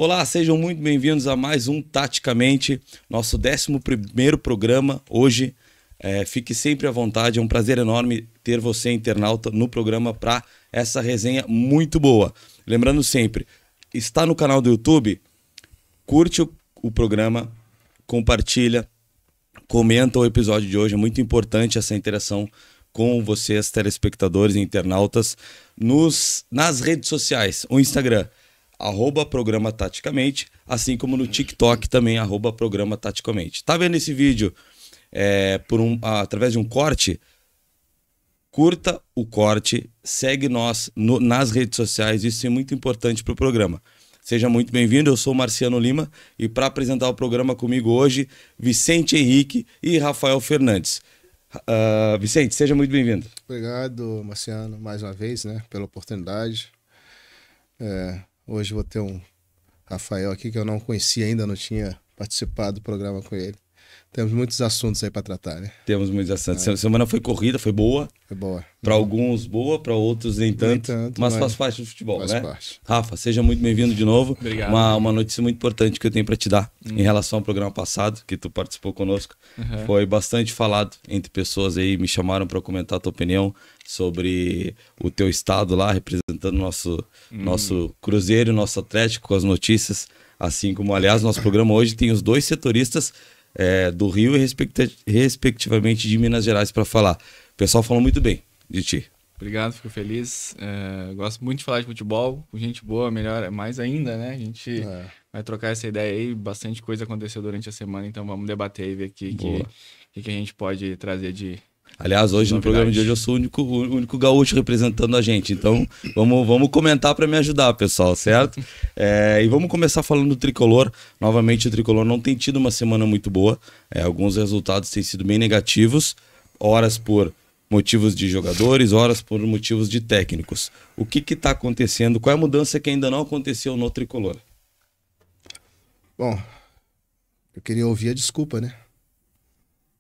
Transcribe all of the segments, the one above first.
Olá, sejam muito bem-vindos a mais um Taticamente, nosso 11º programa hoje. Fique sempre à vontade, é um prazer enorme ter você, internauta, no programa para essa resenha muito boa. Lembrando sempre, está no canal do YouTube, curte o programa, compartilha, comenta o episódio de hoje, é muito importante essa interação com vocês, telespectadores e internautas, nas redes sociais, o Instagram, @programa Taticamente, assim como no TikTok também, @programa Taticamente. Tá vendo esse vídeo através de um corte? Curta o corte, segue nós nas redes sociais, isso é muito importante para o programa. Seja muito bem-vindo, eu sou o Marciano Lima e para apresentar o programa comigo hoje, Vicente Henrique e Rafael Fernandes. Vicente, seja muito bem-vindo. Obrigado, Marciano, mais uma vez, né, pela oportunidade. Hoje vou ter um Rafael aqui que eu não conhecia ainda, não tinha participado do programa com ele. Temos muitos assuntos aí para tratar, né? Temos muitos assuntos. Semana foi corrida, foi boa. Foi boa. Para alguns boa, para outros nem tanto, mas faz parte do futebol, faz né? Parte. Rafa, seja muito bem-vindo de novo. Obrigado. Uma notícia muito importante que eu tenho para te dar em relação ao programa passado, que tu participou conosco. Foi bastante falado entre pessoas aí, me chamaram para comentar a tua opinião sobre o teu estado lá, representando nosso Cruzeiro, nosso Atlético, com as notícias. Assim como, aliás, nosso programa hoje tem os dois setoristas do Rio e respectivamente de Minas Gerais para falar. O pessoal falou muito bem de ti. Obrigado, fico feliz. Gosto muito de falar de futebol, com gente boa, melhor, mais ainda, né? A gente vai trocar essa ideia aí, bastante coisa aconteceu durante a semana, então vamos debater e ver aqui o que a gente pode trazer de... Aliás, hoje no programa de hoje eu sou o único gaúcho representando a gente, então vamos comentar para me ajudar, pessoal, certo? E vamos começar falando do Tricolor. Novamente, o Tricolor não tem tido uma semana muito boa, alguns resultados têm sido bem negativos, horas por motivos de jogadores, horas por motivos de técnicos. O que está acontecendo? Qual é a mudança que ainda não aconteceu no Tricolor? Bom, eu queria ouvir a desculpa, né?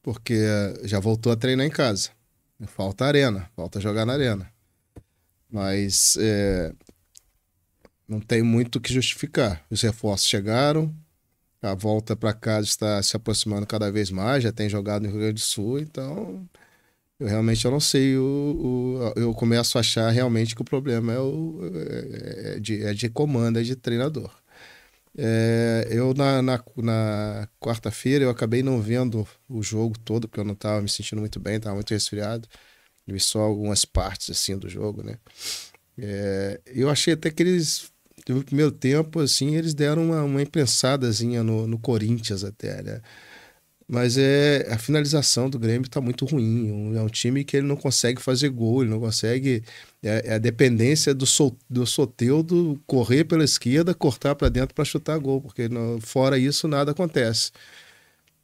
Porque já voltou a treinar em casa. Falta arena, falta jogar na arena. Mas não tem muito o que justificar. Os reforços chegaram, a volta para casa está se aproximando cada vez mais, já tem jogado no Rio Grande do Sul, então eu realmente não sei. Eu começo a achar realmente que o problema é de comando, é de treinador. Eu na quarta-feira eu acabei não vendo o jogo todo, porque eu não estava me sentindo muito bem, estava muito resfriado. Eu vi só algumas partes assim do jogo, né? Eu achei até que eles, no primeiro tempo, assim, eles deram uma imprensadazinha no Corinthians até, né? Mas a finalização do Grêmio está muito ruim. É um time que ele não consegue fazer gol, ele não consegue... a dependência do Soteldo correr pela esquerda, cortar para dentro para chutar gol, porque fora isso nada acontece.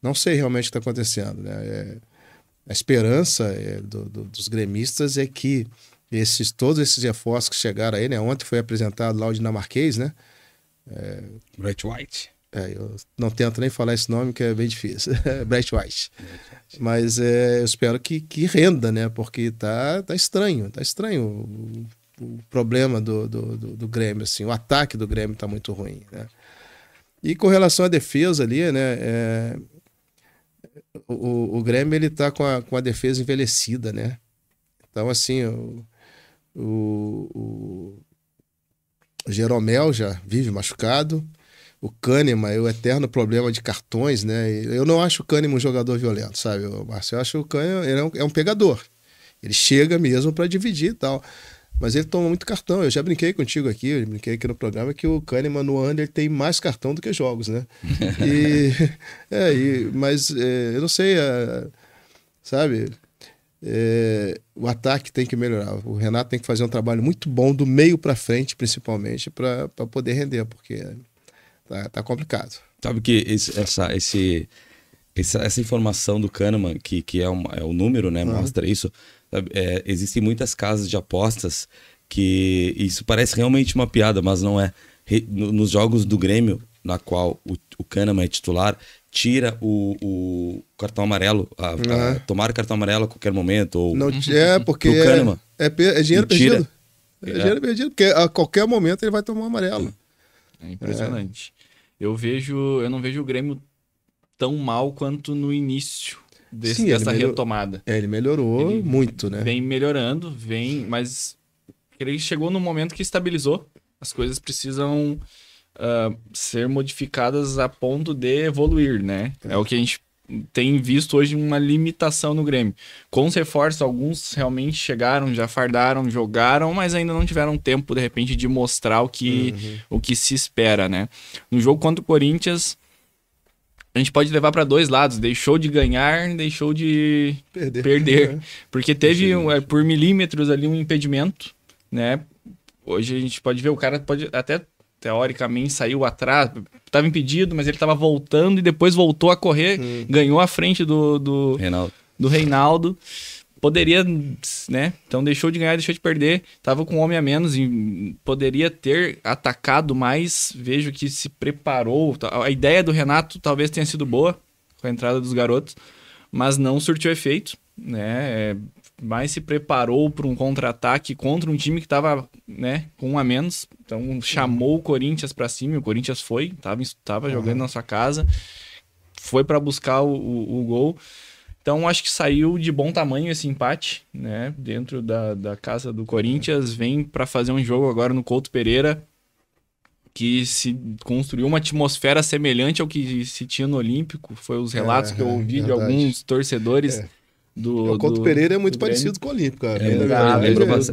Não sei realmente o que está acontecendo, né? A esperança dos gremistas é que todos esses reforços que chegaram aí, né? Ontem foi apresentado lá o dinamarquês, né? Brett White. Eu não tento nem falar esse nome, que é bem difícil. Brett White. Mas eu espero que renda, né? Porque tá estranho. Tá estranho o problema do Grêmio, assim. O ataque do Grêmio tá muito ruim, né? E com relação à defesa ali, né? O Grêmio, ele tá com a defesa envelhecida, né? Então, assim, o Jeromel já vive machucado. O Kahneman, o eterno problema de cartões, né? Eu não acho o Kahneman um jogador violento, sabe, Márcio? Eu acho o Kahneman, ele é um pegador. Ele chega mesmo para dividir e tal. Mas ele toma muito cartão. Eu já brinquei contigo aqui, eu brinquei aqui no programa que o Kahneman no ano ele tem mais cartão do que jogos, né? Mas eu não sei, sabe? O ataque tem que melhorar. O Renato tem que fazer um trabalho muito bom do meio para frente, principalmente, para poder render, porque... Tá complicado. Sabe que essa informação do Kahneman, que é o número, né? Mostra isso. Existem muitas casas de apostas que isso parece realmente uma piada, mas não é. Nos jogos do Grêmio, na qual o Kahneman é titular, tira o cartão amarelo, tomar cartão amarelo a qualquer momento. Ou não, porque é dinheiro perdido. É dinheiro perdido, porque a qualquer momento ele vai tomar um amarelo. É impressionante. Eu não vejo o Grêmio tão mal quanto no início dessa retomada. Ele melhorou muito, né? Vem melhorando, mas ele chegou num momento que estabilizou. As coisas precisam ser modificadas a ponto de evoluir, né? É o que a gente tem visto hoje, uma limitação no Grêmio. Com os reforços, alguns realmente chegaram, já fardaram, jogaram, mas ainda não tiveram tempo, de repente, de mostrar o que se espera, né? No jogo contra o Corinthians, a gente pode levar para dois lados. Deixou de ganhar, deixou de perder. Porque teve, por milímetros ali, um impedimento, né? Hoje a gente pode ver, o cara pode até, teoricamente, saiu atrás, estava impedido, mas ele estava voltando e depois voltou a correr, ganhou a frente do Reinaldo. Poderia, né? Então deixou de ganhar, deixou de perder, estava com um homem a menos e poderia ter atacado mais. Vejo que se preparou. A ideia do Renato talvez tenha sido boa com a entrada dos garotos, mas não surtiu efeito, né? Mas se preparou para um contra-ataque contra um time que estava, né, com um a menos. Então chamou o Corinthians para cima, o Corinthians foi, estava jogando na sua casa, foi para buscar o gol. Então acho que saiu de bom tamanho esse empate, né, dentro da casa do Corinthians. Vem para fazer um jogo agora no Couto Pereira, que se construiu uma atmosfera semelhante ao que se tinha no Olímpico. Foi os relatos que eu ouvi de alguns torcedores. O Couto Pereira é muito parecido com o Olímpico.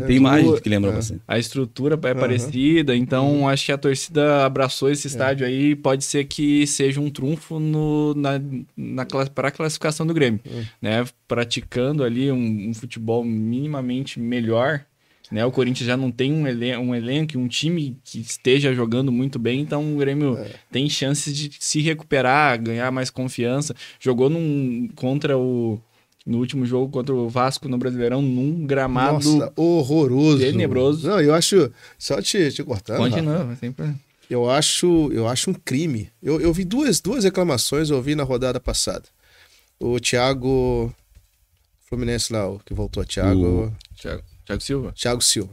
Tem imagens que lembram você. A estrutura é parecida, então acho que a torcida abraçou esse estádio aí. Pode ser que seja um trunfo para a classificação do Grêmio, né? Praticando ali um futebol minimamente melhor, né? O Corinthians já não tem um elenco, um time que esteja jogando muito bem, então o Grêmio tem chances de se recuperar, ganhar mais confiança. Jogou no último jogo contra o Vasco no Brasileirão, num gramado horroroso, tenebroso. Não, eu acho, só te cortando, continua, sempre. Eu acho um crime. Eu vi duas reclamações, eu vi na rodada passada. O Thiago Fluminense lá, o que voltou, Thiago Silva. Thiago Silva.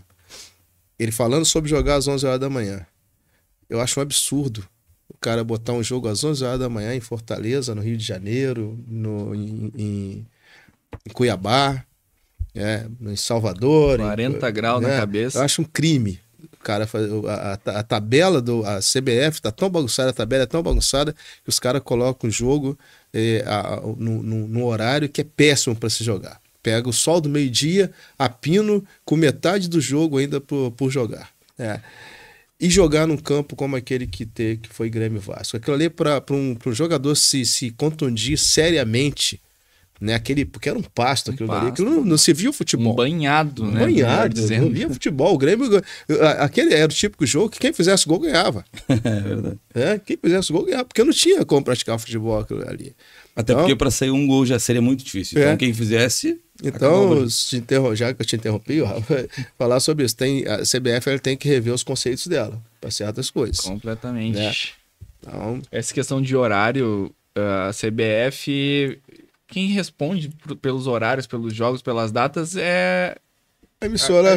Ele falando sobre jogar às 11 horas da manhã. Eu acho um absurdo o cara botar um jogo às 11 horas da manhã em Fortaleza, no Rio de Janeiro, em Cuiabá, em Salvador. 40 graus na cabeça. Eu acho um crime. Cara, a tabela a CBF tá tão bagunçada, a tabela é tão bagunçada que os caras colocam o jogo no horário que é péssimo para se jogar. Pega o sol do meio-dia, a pino, com metade do jogo ainda por jogar. E jogar num campo como aquele que foi Grêmio Vasco. Aquilo ali para um jogador se contundir seriamente, né? Porque era um pasto aquilo ali. Aquilo não se via o futebol. Um banhado, né? Não via futebol. O Grêmio, aquele era o típico jogo que quem fizesse gol ganhava. É verdade. Quem fizesse gol ganhava, porque não tinha como praticar futebol aquilo ali. Até porque para sair um gol já seria muito difícil. Então quem fizesse... Então, já que eu te interrompi, Rafa, falar sobre isso. A CBF ela tem que rever os conceitos dela para certas coisas. Completamente. Né? Então, essa questão de horário, a CBF, quem responde pelos horários, pelos jogos, pelas datas é a emissora.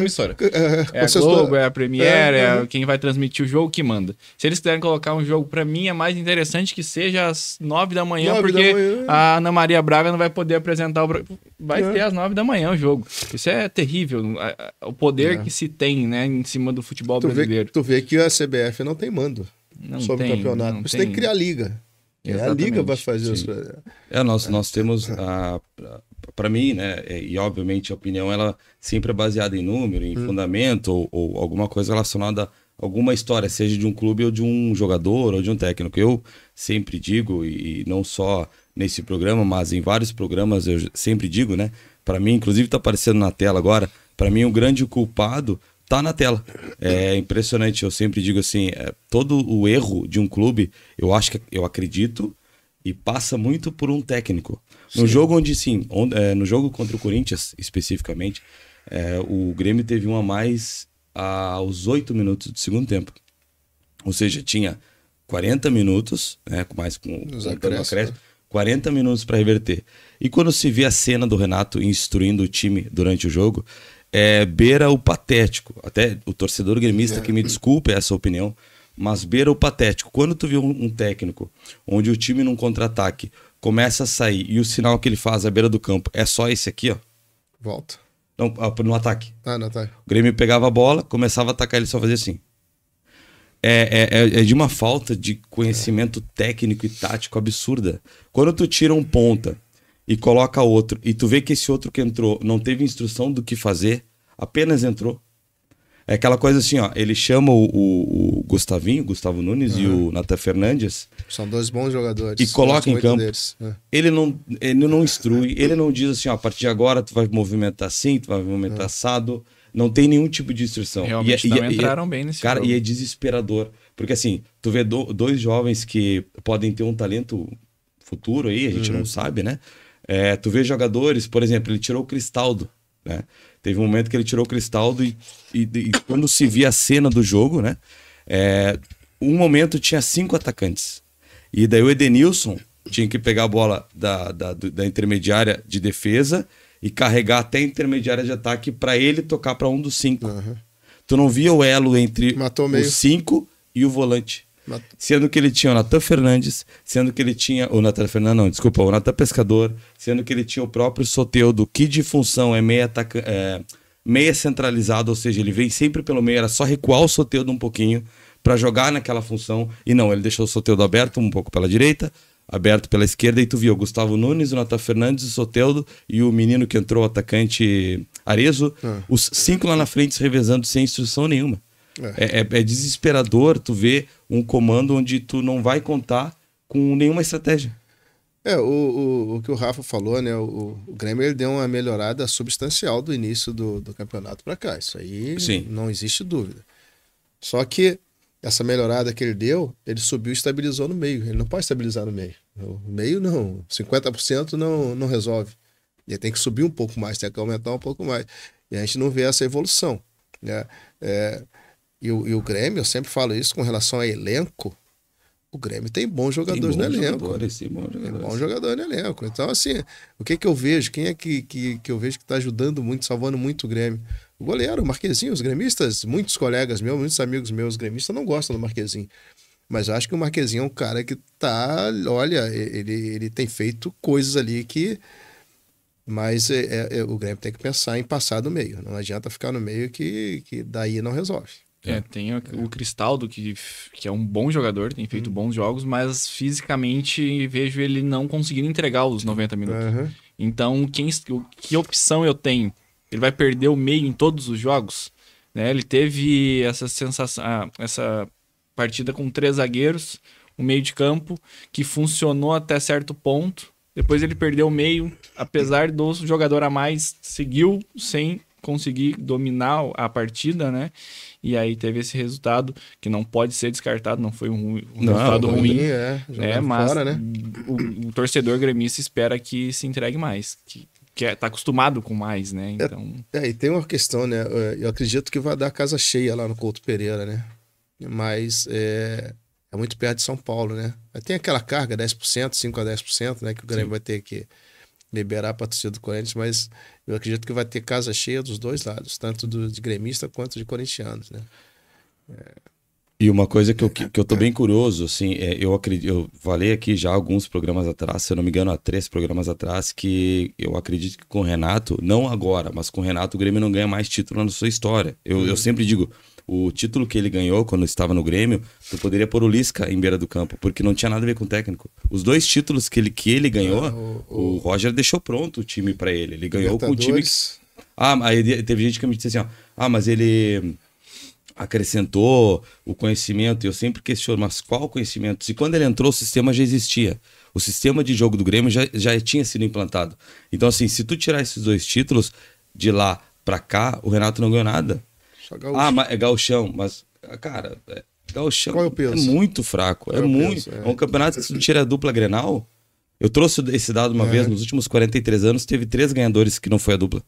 É a Globo, é a Premiere, quem vai transmitir o jogo que manda. Se eles quiserem colocar um jogo, pra mim é mais interessante que seja às 9 da manhã, porque a Ana Maria Braga não vai poder apresentar vai ter às 9 da manhã o jogo. Isso é terrível, o poder que se tem, né, em cima do futebol brasileiro. Tu vê que a CBF não tem mando sobre o campeonato. Você tem que criar a liga. A liga vai fazer isso. Nós temos para mim, né, e obviamente a opinião ela sempre é baseada em número, em fundamento ou alguma coisa relacionada a alguma história, seja de um clube ou de um jogador ou de um técnico. Eu sempre digo, e não só nesse programa, mas em vários programas eu sempre digo, né, para mim, inclusive tá aparecendo na tela agora, para mim o grande culpado tá na tela. É impressionante, eu sempre digo assim, todo o erro de um clube, eu acredito, e passa muito por um técnico. No jogo no jogo contra o Corinthians, especificamente, o Grêmio teve um a mais aos 8 minutos do segundo tempo. Ou seja, tinha 40 minutos, mais com o acréscimo, 40 minutos para reverter. E quando se vê a cena do Renato instruindo o time durante o jogo, beira o patético. Até o torcedor gremista que me desculpe essa opinião, mas beira o patético. Quando tu vê um técnico onde o time num contra-ataque começa a sair e o sinal que ele faz à beira do campo é só esse aqui, ó. Volta. Não, no ataque. Ah, no ataque. O Grêmio pegava a bola, começava a atacar, ele só fazia assim. É de uma falta de conhecimento técnico e tático absurda. Quando tu tira um ponta e coloca outro, e tu vê que esse outro que entrou não teve instrução do que fazer, apenas entrou. É aquela coisa assim, ó, ele chama o Gustavo Nunes e o Nathan Fernandes. São dois bons jogadores. E coloca em campo. Ele não instrui, ele não diz assim, ó, a partir de agora tu vai movimentar assim, tu vai movimentar assado. Não tem nenhum tipo de instrução. Realmente não entraram bem nesse cara, jogo. E é desesperador. Porque assim, tu vê dois jovens que podem ter um talento futuro aí, a gente não sabe, né? Tu vê jogadores, por exemplo, ele tirou o Cristaldo, né? Teve um momento que ele tirou o Cristaldo e quando se via a cena do jogo, né? Um momento tinha 5 atacantes. E daí o Edenilson tinha que pegar a bola da intermediária de defesa e carregar até a intermediária de ataque para ele tocar para um dos 5. Tu não via o elo entre os 5 e o volante. Sendo que ele tinha o Nathan Fernandes, sendo que ele tinha o Nathan Fernandes, não, desculpa, o Nathan Pescador, sendo que ele tinha o próprio Soteldo, que de função é meia centralizado, ou seja, ele vem sempre pelo meio, era só recuar o Soteldo um pouquinho para jogar naquela função, e não, ele deixou o Soteldo aberto um pouco pela direita, aberto pela esquerda, e tu viu o Gustavo Nunes, o Nathan Fernandes, o Soteldo e o menino que entrou, o atacante Arezzo, os 5 lá na frente se revezando sem instrução nenhuma. É desesperador tu ver um comando onde tu não vai contar com nenhuma estratégia. O que o Rafa falou, né? O Grêmio ele deu uma melhorada substancial do início do campeonato para cá. Isso aí não existe dúvida. Só que essa melhorada que ele deu, ele subiu e estabilizou no meio. Ele não pode estabilizar no meio. No meio não. 50% não resolve. Ele tem que subir um pouco mais, tem que aumentar um pouco mais. E a gente não vê essa evolução, né? E o Grêmio, eu sempre falo isso com relação a elenco, o Grêmio tem bons jogadores no elenco. Tem bons jogadores no elenco. Então, assim, o que eu vejo? Quem é que eu vejo que está ajudando muito, salvando muito o Grêmio? O goleiro, o Marquezinho, os gremistas, muitos colegas meus, muitos amigos meus gremistas não gostam do Marquezinho. Mas eu acho que o Marquezinho é um cara que tá, olha, ele tem feito coisas ali que... Mas o Grêmio tem que pensar em passar do meio. Não adianta ficar no meio que daí não resolve. Tem o Cristaldo, que é um bom jogador, tem feito bons jogos, mas fisicamente vejo ele não conseguindo entregar os 90 minutos. Então, que opção eu tenho? Ele vai perder o meio em todos os jogos? Né? Ele teve essa sensação, essa partida com 3 zagueiros, um meio de campo, que funcionou até certo ponto. Depois ele perdeu o meio, apesar do jogador a mais, seguiu sem conseguir dominar a partida, né? E aí teve esse resultado que não pode ser descartado, não foi um resultado ruim, mas fora, né? o torcedor gremista espera que se entregue mais, que tá acostumado com mais, né? Então... E tem uma questão, né? Eu acredito que vai dar casa cheia lá no Couto Pereira, né? Mas é muito perto de São Paulo, né? Tem aquela carga, 10%, 5 a 10%, né? Que o Grêmio vai ter que liberar para a torcida do Corinthians, mas eu acredito que vai ter casa cheia dos dois lados, tanto de gremista quanto de corintianos, né? E uma coisa que eu tô bem curioso, assim, eu falei aqui já alguns programas atrás, se eu não me engano, há 3 programas atrás, que eu acredito que com o Renato, não agora, mas com o Renato o Grêmio não ganha mais título na sua história. Eu sempre digo, o título que ele ganhou quando estava no Grêmio, tu poderia pôr o Lisca em beira do campo, porque não tinha nada a ver com o técnico. Os 2 títulos que ele ganhou, o Roger deixou pronto o time para ele. Ele ganhou com o time... aí teve gente que me disse assim, mas ele acrescentou o conhecimento, e eu sempre questiono, mas qual conhecimento? Se quando ele entrou o sistema já existia. O sistema de jogo do Grêmio já tinha sido implantado. Então assim, se tu tirar esses 2 títulos de lá para cá, o Renato não ganhou nada. Mas é gauchão, mas, cara, gauchão. Qual é o peso? É muito fraco. É um campeonato que se tira a dupla Grenal. Eu trouxe esse dado uma vez, nos últimos 43 anos, teve 3 ganhadores que não foi a dupla.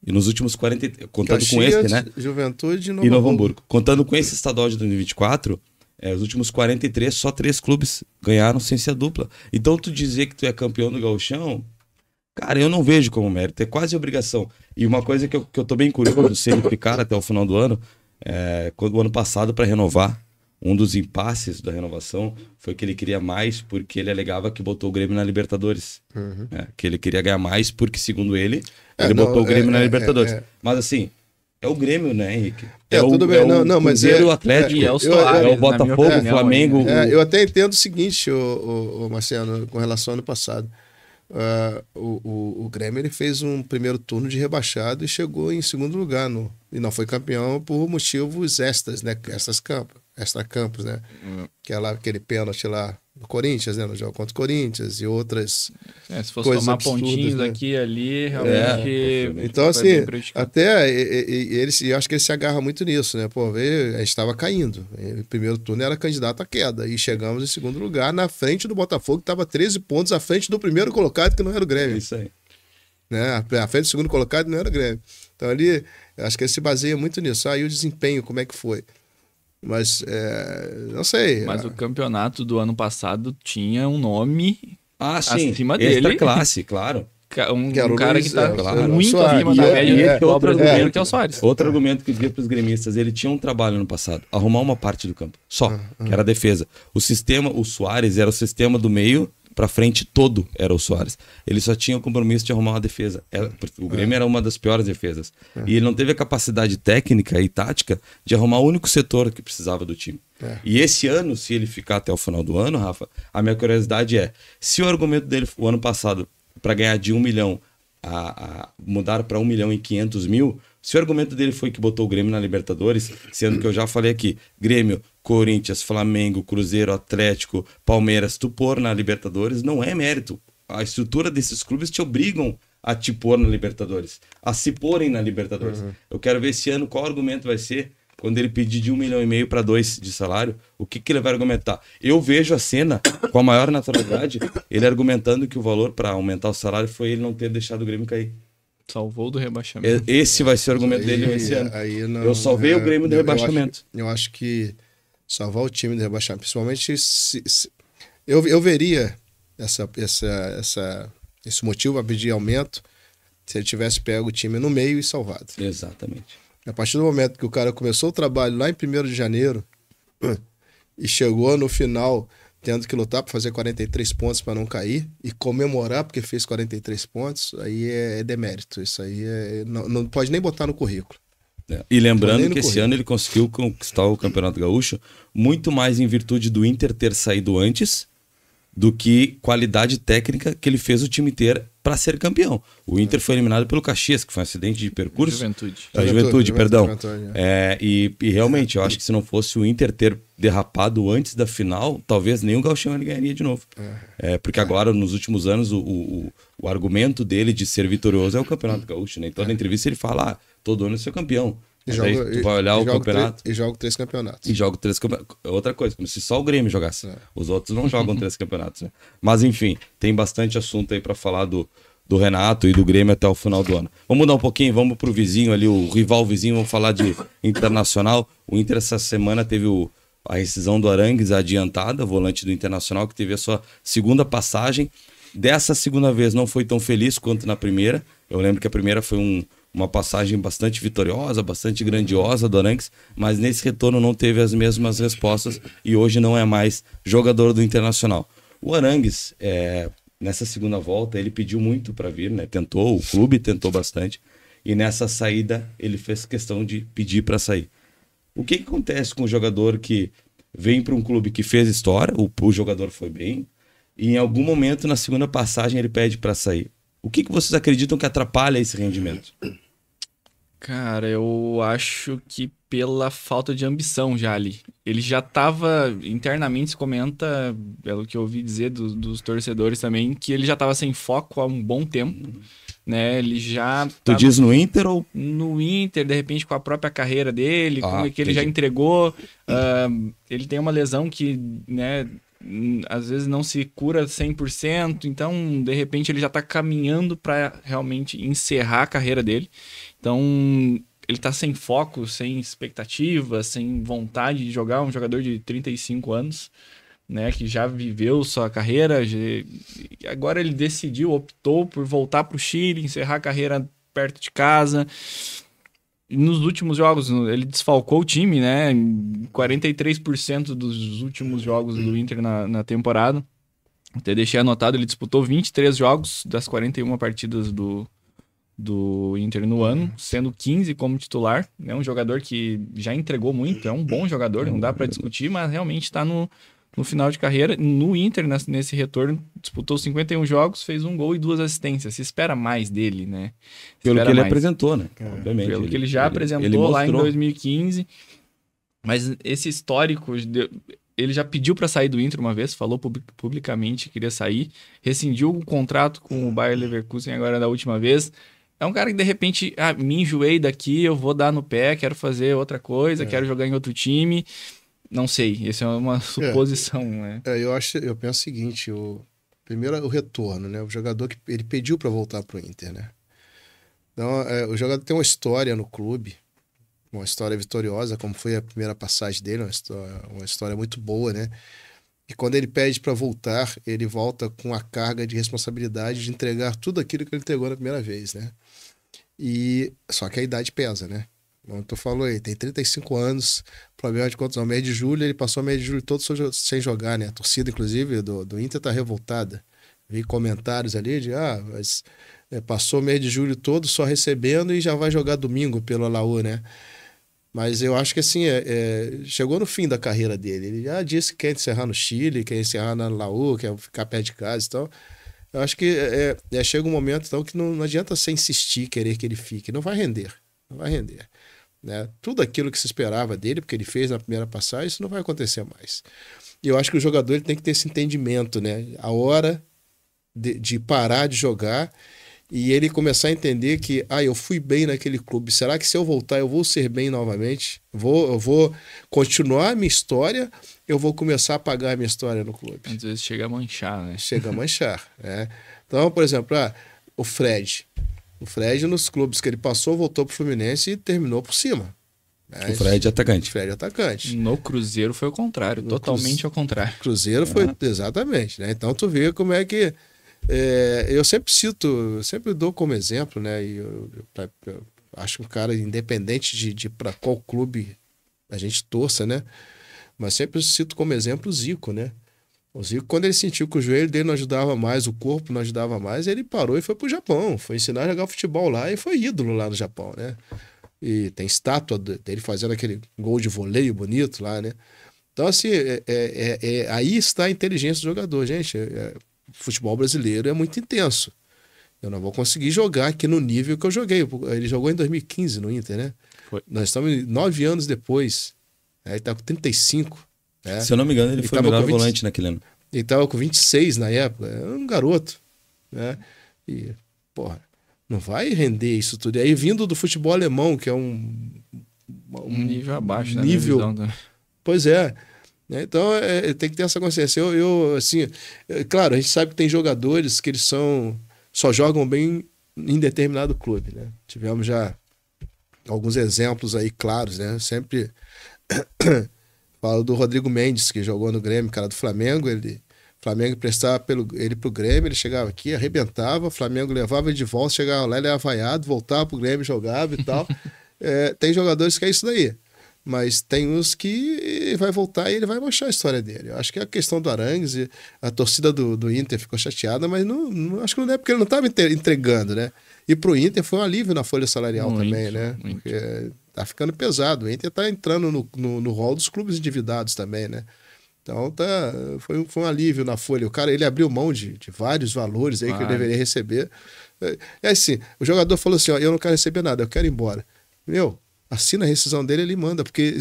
E nos últimos 40, contando com esse, né? Juventude e Novo Hamburgo. Contando com esse estadual de 2024, os últimos 43, só 3 clubes ganharam sem ser a dupla. Então, tu dizer que tu é campeão do gauchão, cara, eu não vejo como mérito, é quase obrigação. E uma coisa que eu tô bem curioso, se ele ficar até o final do ano, o ano passado para renovar Um dos impasses da renovação foi que ele queria mais porque ele alegava que botou o Grêmio na Libertadores. Que ele queria ganhar mais porque, segundo ele, botou o Grêmio na Libertadores. Mas assim, é o Grêmio, né, Henrique? Tudo bem. Mas o Atlético, é o Soares, o Botafogo, o Flamengo. Eu até entendo o seguinte, o Marciano, com relação ao ano passado. O Grêmio ele fez um primeiro turno de rebaixado e chegou em segundo lugar e não foi campeão por motivos extras, né? Extra-campos, né? Aquele pênalti lá do Corinthians, né? No jogo contra o Corinthians e outras se fosse tomar absurdas, pontinhos né? aqui e ali, realmente... Então, assim, até eu acho que ele se agarra muito nisso, né? Pô, a gente estava caindo. O primeiro turno era candidato à queda. E chegamos em segundo lugar, na frente do Botafogo, que estava 13 pontos à frente do primeiro colocado, que não era o Grêmio. Isso aí. Né? À frente do segundo colocado não era o Grêmio. Então, ali, eu acho que ele se baseia muito nisso. E o desempenho, como é que foi? Mas, não sei. Mas o campeonato do ano passado tinha um nome acima dele. Extra classe, claro. Um cara que tá muito Soares. acima da média do brasileiro, que é o Soares. Outro argumento que eu dizia para os gremistas, ele tinha um trabalho no passado, arrumar uma parte do campo, só, que era a defesa. O Soares era o sistema do meio para frente todo, era o Soares. Ele só tinha o compromisso de arrumar uma defesa. O Grêmio era uma das piores defesas. E ele não teve a capacidade técnica e tática de arrumar o único setor que precisava do time. E esse ano, se ele ficar até o final do ano, Rafa, a minha curiosidade é, se o argumento dele, o ano passado, para ganhar de 1 milhão a mudar para 1.500.000, se o argumento dele foi que botou o Grêmio na Libertadores, sendo que eu já falei aqui, Grêmio, Corinthians, Flamengo, Cruzeiro, Atlético, Palmeiras, tu pôr na Libertadores não é mérito. A estrutura desses clubes te obrigam a te pôr na Libertadores, a se porem na Libertadores. Eu quero ver esse ano qual argumento vai ser quando ele pedir de 1,5 milhão para 2 de salário, o que ele vai argumentar? Eu vejo a cena com a maior naturalidade, ele argumentando que o valor para aumentar o salário foi ele não ter deixado o Grêmio cair. Salvou do rebaixamento. Esse vai ser o argumento dele esse ano. Eu salvei o Grêmio do rebaixamento. Eu acho que salvar o time do rebaixamento, principalmente eu veria esse motivo a pedir aumento se ele tivesse pego o time no meio e salvado. Exatamente. A partir do momento que o cara começou o trabalho lá em 1º de janeiro e chegou no final tendo que lutar para fazer 43 pontos para não cair e comemorar porque fez 43 pontos, aí é demérito. Isso aí não pode nem botar no currículo. E lembrando que esse ano ele conseguiu conquistar o Campeonato Gaúcho muito mais em virtude do Inter ter saído antes do que qualidade técnica que ele fez o time ter para ser campeão. O Inter foi eliminado pelo Caxias, que foi um acidente de percurso. Juventude, perdão. E realmente, eu acho que se não fosse o Inter ter derrapado antes da final, talvez nem o Gauchão ele ganharia de novo. Porque agora, nos últimos anos, o argumento dele de ser vitorioso é o Campeonato Gaúcho. Né? Em toda entrevista ele fala, todo ano eu sou campeão. Tu vai olhar o campeonato. E joga 3 campeonatos. E joga 3 campeonatos. Outra coisa, como se só o Grêmio jogasse. Os outros não jogam 3 campeonatos. Né? Mas enfim, tem bastante assunto aí para falar do Renato e do Grêmio até o final do ano. Vamos mudar um pouquinho, vamos pro vizinho ali, o rival vizinho, vamos falar de Internacional. O Inter essa semana teve a rescisão do Arangues adiantada, volante do Internacional, que teve a sua segunda passagem. Dessa segunda vez não foi tão feliz quanto na primeira. Eu lembro que a primeira foi uma passagem bastante vitoriosa, bastante grandiosa do Arangues, mas nesse retorno não teve as mesmas respostas e hoje não é mais jogador do Internacional. O Arangues, nessa segunda volta, ele pediu muito para vir, né? O clube tentou bastante, e nessa saída ele fez questão de pedir para sair. O que acontece com o jogador que vem para um clube que fez história, o jogador foi bem, e em algum momento na segunda passagem ele pede para sair? O que vocês acreditam que atrapalha esse rendimento? Cara, eu acho que pela falta de ambição já ali. Ele já estava, internamente se comenta, pelo que eu ouvi dizer dos torcedores também, que ele já estava sem foco há um bom tempo, né? Ele já... Tu diz no Inter ou... No Inter, de repente com a própria carreira dele, como é que ele já entregou. Ele tem uma lesão que, né, às vezes não se cura 100%, então de repente ele já está caminhando para realmente encerrar a carreira dele. Então ele tá sem foco, sem expectativa, sem vontade de jogar, um jogador de 35 anos, né, que já viveu sua carreira, agora ele optou por voltar para o Chile, encerrar a carreira perto de casa. nos últimos jogos, ele desfalcou o time, né? 43% dos últimos jogos do Inter na temporada. Até deixei anotado, ele disputou 23 jogos das 41 partidas do Inter no ano, sendo 15 como titular. É um jogador que já entregou muito, é um bom jogador, não dá para discutir, mas realmente está no final de carreira. No Inter, nesse retorno, disputou 51 jogos, fez 1 gol e 2 assistências. Se espera mais dele, né? Pelo que ele apresentou, né? Obviamente. Pelo que ele já apresentou lá em 2015. Mas esse histórico, ele já pediu para sair do Inter uma vez, falou publicamente que queria sair, rescindiu o contrato com o Bayer Leverkusen agora da última vez. É um cara que, de repente, me enjoei daqui, eu vou dar no pé, quero fazer outra coisa, quero jogar em outro time. Não sei, essa é uma suposição, né? Eu penso o seguinte, primeiro o retorno, né? O jogador que ele pediu para voltar pro Inter, né? Então, o jogador tem uma história no clube, uma história vitoriosa, como foi a primeira passagem dele, uma história muito boa, né? E quando ele pede para voltar, ele volta com a carga de responsabilidade de entregar tudo aquilo que ele entregou na primeira vez, né? Só que a idade pesa, né? Como tu falou aí, tem 35 anos, problema de contusão. Mês de julho, ele passou o mês de julho todo sem jogar, né? A torcida, inclusive, do Inter tá revoltada. Vi comentários ali de, mas passou o mês de julho todo só recebendo e já vai jogar domingo pelo Laú, né? Mas eu acho que assim, chegou no fim da carreira dele. Ele já disse que quer encerrar no Chile, quer encerrar na Laú, quer ficar perto de casa e tal. Eu acho que chega um momento então, que não adianta você insistir, querer que ele fique. Não vai render. Não vai render. Né? Tudo aquilo que se esperava dele, porque ele fez na primeira passagem, isso não vai acontecer mais. E eu acho que o jogador ele tem que ter esse entendimento, né? A hora de parar de jogar e ele começar a entender que eu fui bem naquele clube, será que se eu voltar eu vou ser bem novamente? Eu vou continuar a minha história, eu vou começar a apagar a minha história no clube. Às vezes chega a manchar, né? Chega a manchar, né? Então, por exemplo, o Fred, nos clubes que ele passou, voltou pro Fluminense e terminou por cima. O Fred é atacante. Fred é atacante. No Cruzeiro foi o contrário, totalmente ao contrário. Cruzeiro foi, exatamente, né? Então tu vê como é que eu sempre dou como exemplo, né? E eu acho que o cara, independente de para qual clube a gente torça, né? Mas sempre cito como exemplo o Zico, né? O Zico, quando ele sentiu que o joelho dele não ajudava mais, o corpo não ajudava mais, ele parou e foi pro Japão, foi ensinar a jogar futebol lá e foi ídolo lá no Japão, né? E tem estátua dele fazendo aquele gol de voleio bonito lá, né? Então, assim, aí está a inteligência do jogador, gente. O futebol brasileiro é muito intenso. Eu não vou conseguir jogar aqui no nível que eu joguei. Ele jogou em 2015 no Inter, né? Foi. Nós estamos 9 anos depois. Ele tá com 35. Né? Se eu não me engano, ele foi o melhor volante naquele ano. Ele estava com 26 na época. Era um garoto. Né? E, porra, não vai render isso tudo. E aí, vindo do futebol alemão, que é um nível abaixo, né? Nível... Pois é. Então, tem que ter essa consciência. Assim, claro, a gente sabe que tem jogadores que eles só jogam bem em determinado clube, né? Tivemos já alguns exemplos aí claros, né? Eu sempre falo do Rodrigo Mendes, que jogou no Grêmio, cara do Flamengo. Flamengo emprestava ele pro Grêmio, ele chegava aqui, arrebentava, o Flamengo levava ele de volta, chegava lá, ele era vaiado, voltava pro Grêmio, jogava e tal. Tem jogadores que é isso daí. Mas tem uns que vai voltar e ele vai mostrar a história dele. Eu acho que a questão do Arangues, e a torcida do Inter ficou chateada, mas acho que não é porque ele não estava entregando, né? E pro Inter foi um alívio na folha salarial também, né? Muito. Porque tá ficando pesado. O Inter tá entrando no rol dos clubes endividados também, né? Então foi um alívio na folha. O cara, ele abriu mão de vários valores aí que ele deveria receber. É assim, o jogador falou assim, eu não quero receber nada, eu quero ir embora. Assina a rescisão dele, ele manda, porque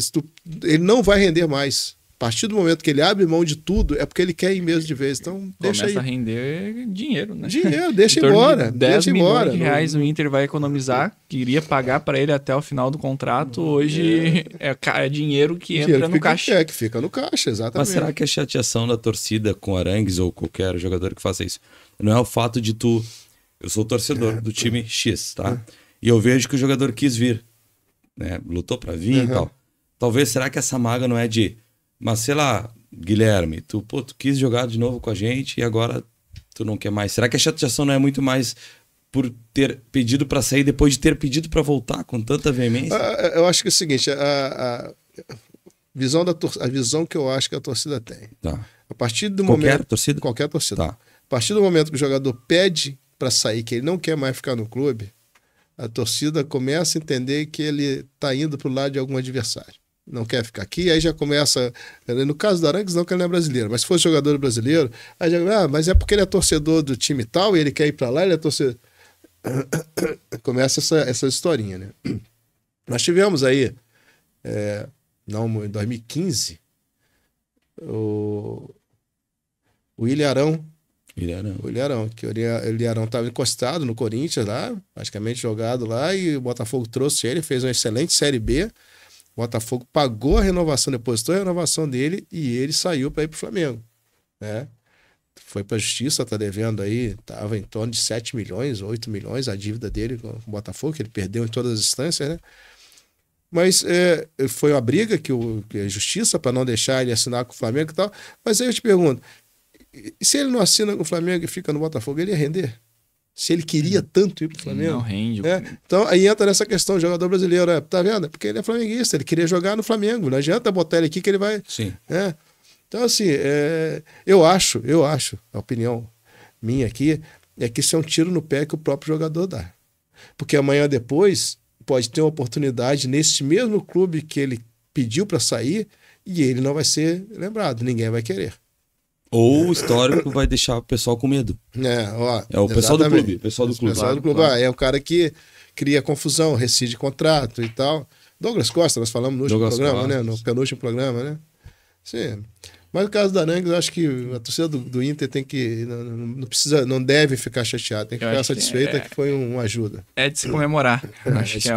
ele não vai render mais. A partir do momento que ele abre mão de tudo, é porque ele quer ir mesmo de vez. Então, deixa aí. Começa a render dinheiro, né? Dinheiro, deixa embora. 10 milhões de reais o Inter vai economizar, que iria pagar para ele até o final do contrato. Hoje é dinheiro que entra no caixa. Que fica no caixa, exatamente. Mas será que a chateação da torcida com Arangues ou qualquer jogador que faça isso não é o fato de eu sou torcedor do time X, tá? E eu vejo que o jogador quis vir. Né? Lutou pra vir e tal. Talvez, será que essa mágoa não é mas sei lá, Guilherme, tu quis jogar de novo com a gente e agora tu não quer mais. Será que a chateação não é muito mais por ter pedido para sair depois de ter pedido para voltar com tanta veemência? Eu acho que é o seguinte, a visão que eu acho que a torcida tem. Tá. A partir do Qualquer momento, torcida? qualquer torcida. Tá. A partir do momento que o jogador pede para sair, que ele não quer mais ficar no clube, a torcida começa a entender que ele está indo para o lado de algum adversário. Não quer ficar aqui, aí já começa... No caso do Arangues, não, que ele não é brasileiro. Mas se fosse jogador brasileiro, aí já, mas é porque ele é torcedor do time tal e ele quer ir para lá, ele é torcedor... Começa essa historinha, né? Nós tivemos aí, em 2015, o Ilharão. O Ilharão, que o Ilharão estava encostado no Corinthians lá, praticamente jogado lá, e o Botafogo trouxe ele, fez uma excelente Série B. O Botafogo pagou a renovação, depositou a renovação dele e ele saiu para ir para o Flamengo, né? Foi para a justiça, tá devendo aí, estava em torno de 7 milhões, 8 milhões a dívida dele com o Botafogo, que ele perdeu em todas as instâncias, né? Mas foi uma briga que a justiça para não deixar ele assinar com o Flamengo e tal. Mas aí eu te pergunto, e se ele não assina com o Flamengo e fica no Botafogo, ele ia render? Se ele queria tanto ir pro Flamengo. Não rende. Então aí entra nessa questão, o jogador brasileiro, tá vendo? Porque ele é flamenguista, ele queria jogar no Flamengo, não adianta botar ele aqui que ele vai... Sim. Então assim, eu acho, a opinião minha aqui, é que isso é um tiro no pé que o próprio jogador dá. Porque amanhã depois pode ter uma oportunidade nesse mesmo clube que ele pediu para sair e ele não vai ser lembrado, ninguém vai querer. Ou o histórico vai deixar o pessoal com medo. É o pessoal do clube. O pessoal do clube. Claro. É o cara que cria confusão, rescinde contrato e tal. Douglas Costa, nós falamos no último programa, né? No penúltimo programa, né? Sim. Mas no caso do Arangues, eu acho que a torcida do Inter tem que... Não deve ficar chateada, tem que ficar satisfeita que foi uma ajuda. É de se comemorar. Acho que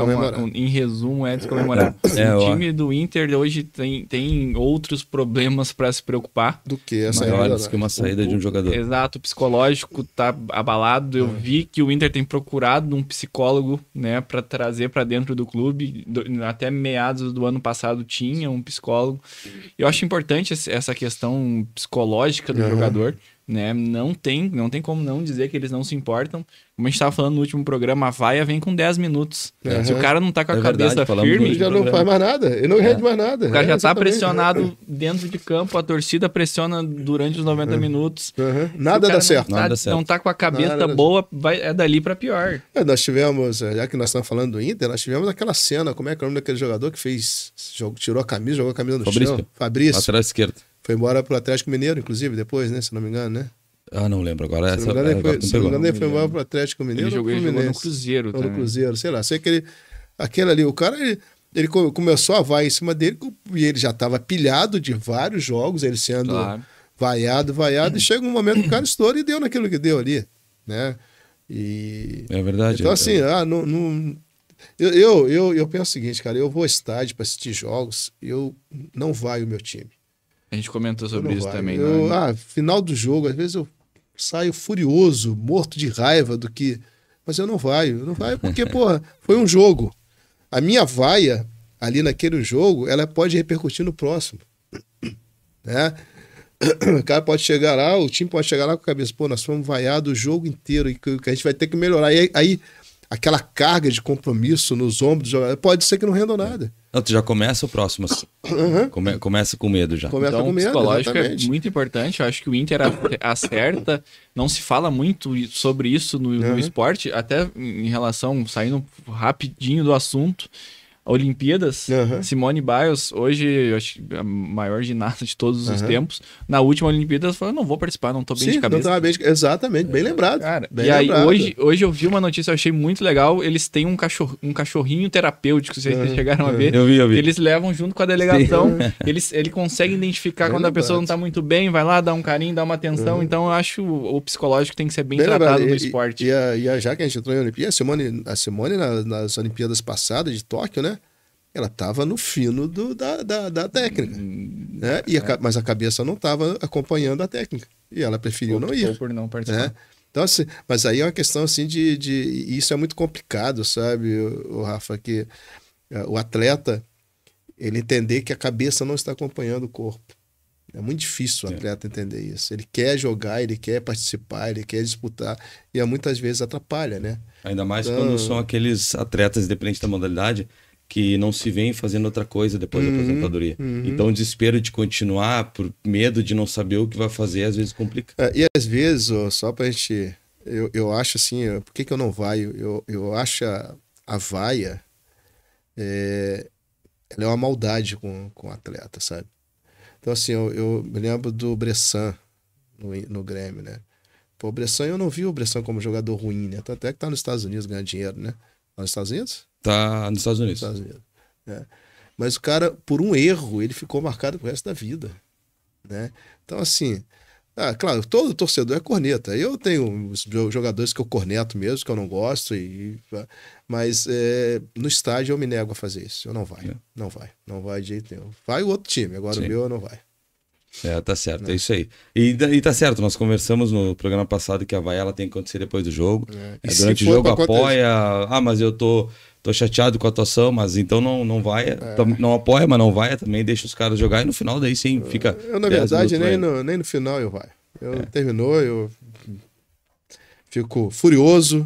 em resumo, é de se comemorar. O time do Inter hoje tem outros problemas para se preocupar. Do que essa maiores que uma saída de um jogador. Exato, o psicológico tá abalado. Eu vi que o Inter tem procurado um psicólogo, né, para trazer para dentro do clube. Até meados do ano passado tinha um psicólogo. Eu acho importante essa questão psicológica do jogador, né? Não tem como não dizer que eles não se importam. Como a gente estava falando no último programa, a vaia vem com 10 minutos. Se o cara não tá com a cabeça firme... Ele já não faz mais nada, ele não rende mais nada. O cara já tá pressionado dentro de campo, a torcida pressiona durante os 90 minutos. Nada dá certo. Não tá com a cabeça boa, é dali para pior. Nós tivemos, já que nós estamos falando do Inter, nós tivemos aquela cena, como é que é o nome daquele jogador que tirou a camisa, jogou a camisa no chão? Fabrício. Lateral esquerdo. Foi embora pro Atlético Mineiro, inclusive, depois, né? Se não me engano, né? Não lembro agora. Se não me engano, ele foi embora pro Atlético Mineiro. Ele jogou no Cruzeiro também. No Cruzeiro, sei lá. Sei que aquele ali, o cara, ele começou a vaiar em cima dele e ele já estava pilhado de vários jogos, ele sendo vaiado, e chega um momento que o cara estoura e deu naquilo que deu ali, né? É verdade. Então, assim, eu penso o seguinte, cara, eu vou ao estádio para assistir jogos, eu não vai o meu time. A gente comentou sobre isso também. Final do jogo, às vezes eu saio furioso, morto de raiva do que... Mas eu não vai porque, porra, foi um jogo. A minha vaia ali naquele jogo, ela pode repercutir no próximo. Né? O cara pode chegar lá, o time pode chegar lá com a cabeça, nós fomos vaiados o jogo inteiro e que a gente vai ter que melhorar. E aí aquela carga de compromisso nos ombros do jogador, pode ser que não renda nada. Não, tu já começa o próximo. Começa com medo já. Então, o psicológico é muito importante. Eu acho que o Inter acerta. Não se fala muito sobre isso no esporte, até em relação, saindo rapidinho do assunto, Olimpíadas, Simone Biles, hoje acho a maior ginasta de todos os tempos, na última Olimpíada falou, não vou participar, não tô bem de cabeça. Não bem, exatamente, bem lembrado. Cara, bem lembrado. Aí hoje eu vi uma notícia, eu achei muito legal, eles têm um cachorrinho terapêutico, vocês chegaram a ver. Eu vi. Eles levam junto com a delegação, ele consegue identificar bem quando lembrado. A pessoa não tá muito bem, vai lá, dá um carinho, dá uma atenção, então eu acho o psicológico tem que ser bem tratado no esporte. Já que a gente entrou em Olimpíada, a Simone nas Olimpíadas passadas de Tóquio, né? Ela estava no fino da técnica, né? Mas a cabeça não estava acompanhando a técnica. E ela preferiu não ir. Por não participar. Né? Então, assim, mas aí é uma questão assim de isso é muito complicado, sabe, o Rafa, que o atleta ele entender que a cabeça não está acompanhando o corpo. É muito difícil o atleta entender isso. Ele quer jogar, ele quer participar, ele quer disputar, e muitas vezes atrapalha, né? Ainda mais quando são aqueles atletas, independente da modalidade, que não se veem fazendo outra coisa depois da aposentadoria. Então o desespero de continuar, por medo de não saber o que vai fazer, às vezes complica. E às vezes, só pra gente... Eu acho assim, por que eu não vaio? Eu acho a vaia, ela é uma maldade com o atleta, sabe? Então assim, eu me lembro do Bressan no Grêmio, né? Pô, o Bressan, eu não vi o Bressan como jogador ruim, né? Até que tá nos Estados Unidos ganhando dinheiro, né? Tá nos Estados Unidos? Tá nos Estados Unidos. Nos Estados Unidos. Mas o cara, por um erro, ele ficou marcado pro resto da vida, né? Então assim... claro, todo torcedor é corneta. Eu tenho os jogadores que eu corneto mesmo, que eu não gosto, mas no estádio eu me nego a fazer isso. Eu não vai. Não vai de jeito nenhum. Vai o outro time, agora o meu não vai. Tá certo, é isso aí. E tá certo, nós conversamos no programa passado que a vaia ela tem que acontecer depois do jogo. E durante o jogo apoia. Mas eu tô chateado com a atuação, mas então não vai. Não apoia, mas não vai também, deixa os caras jogar e no final daí sim fica. Eu, na verdade, nem no final eu vai. Terminou, eu fico furioso,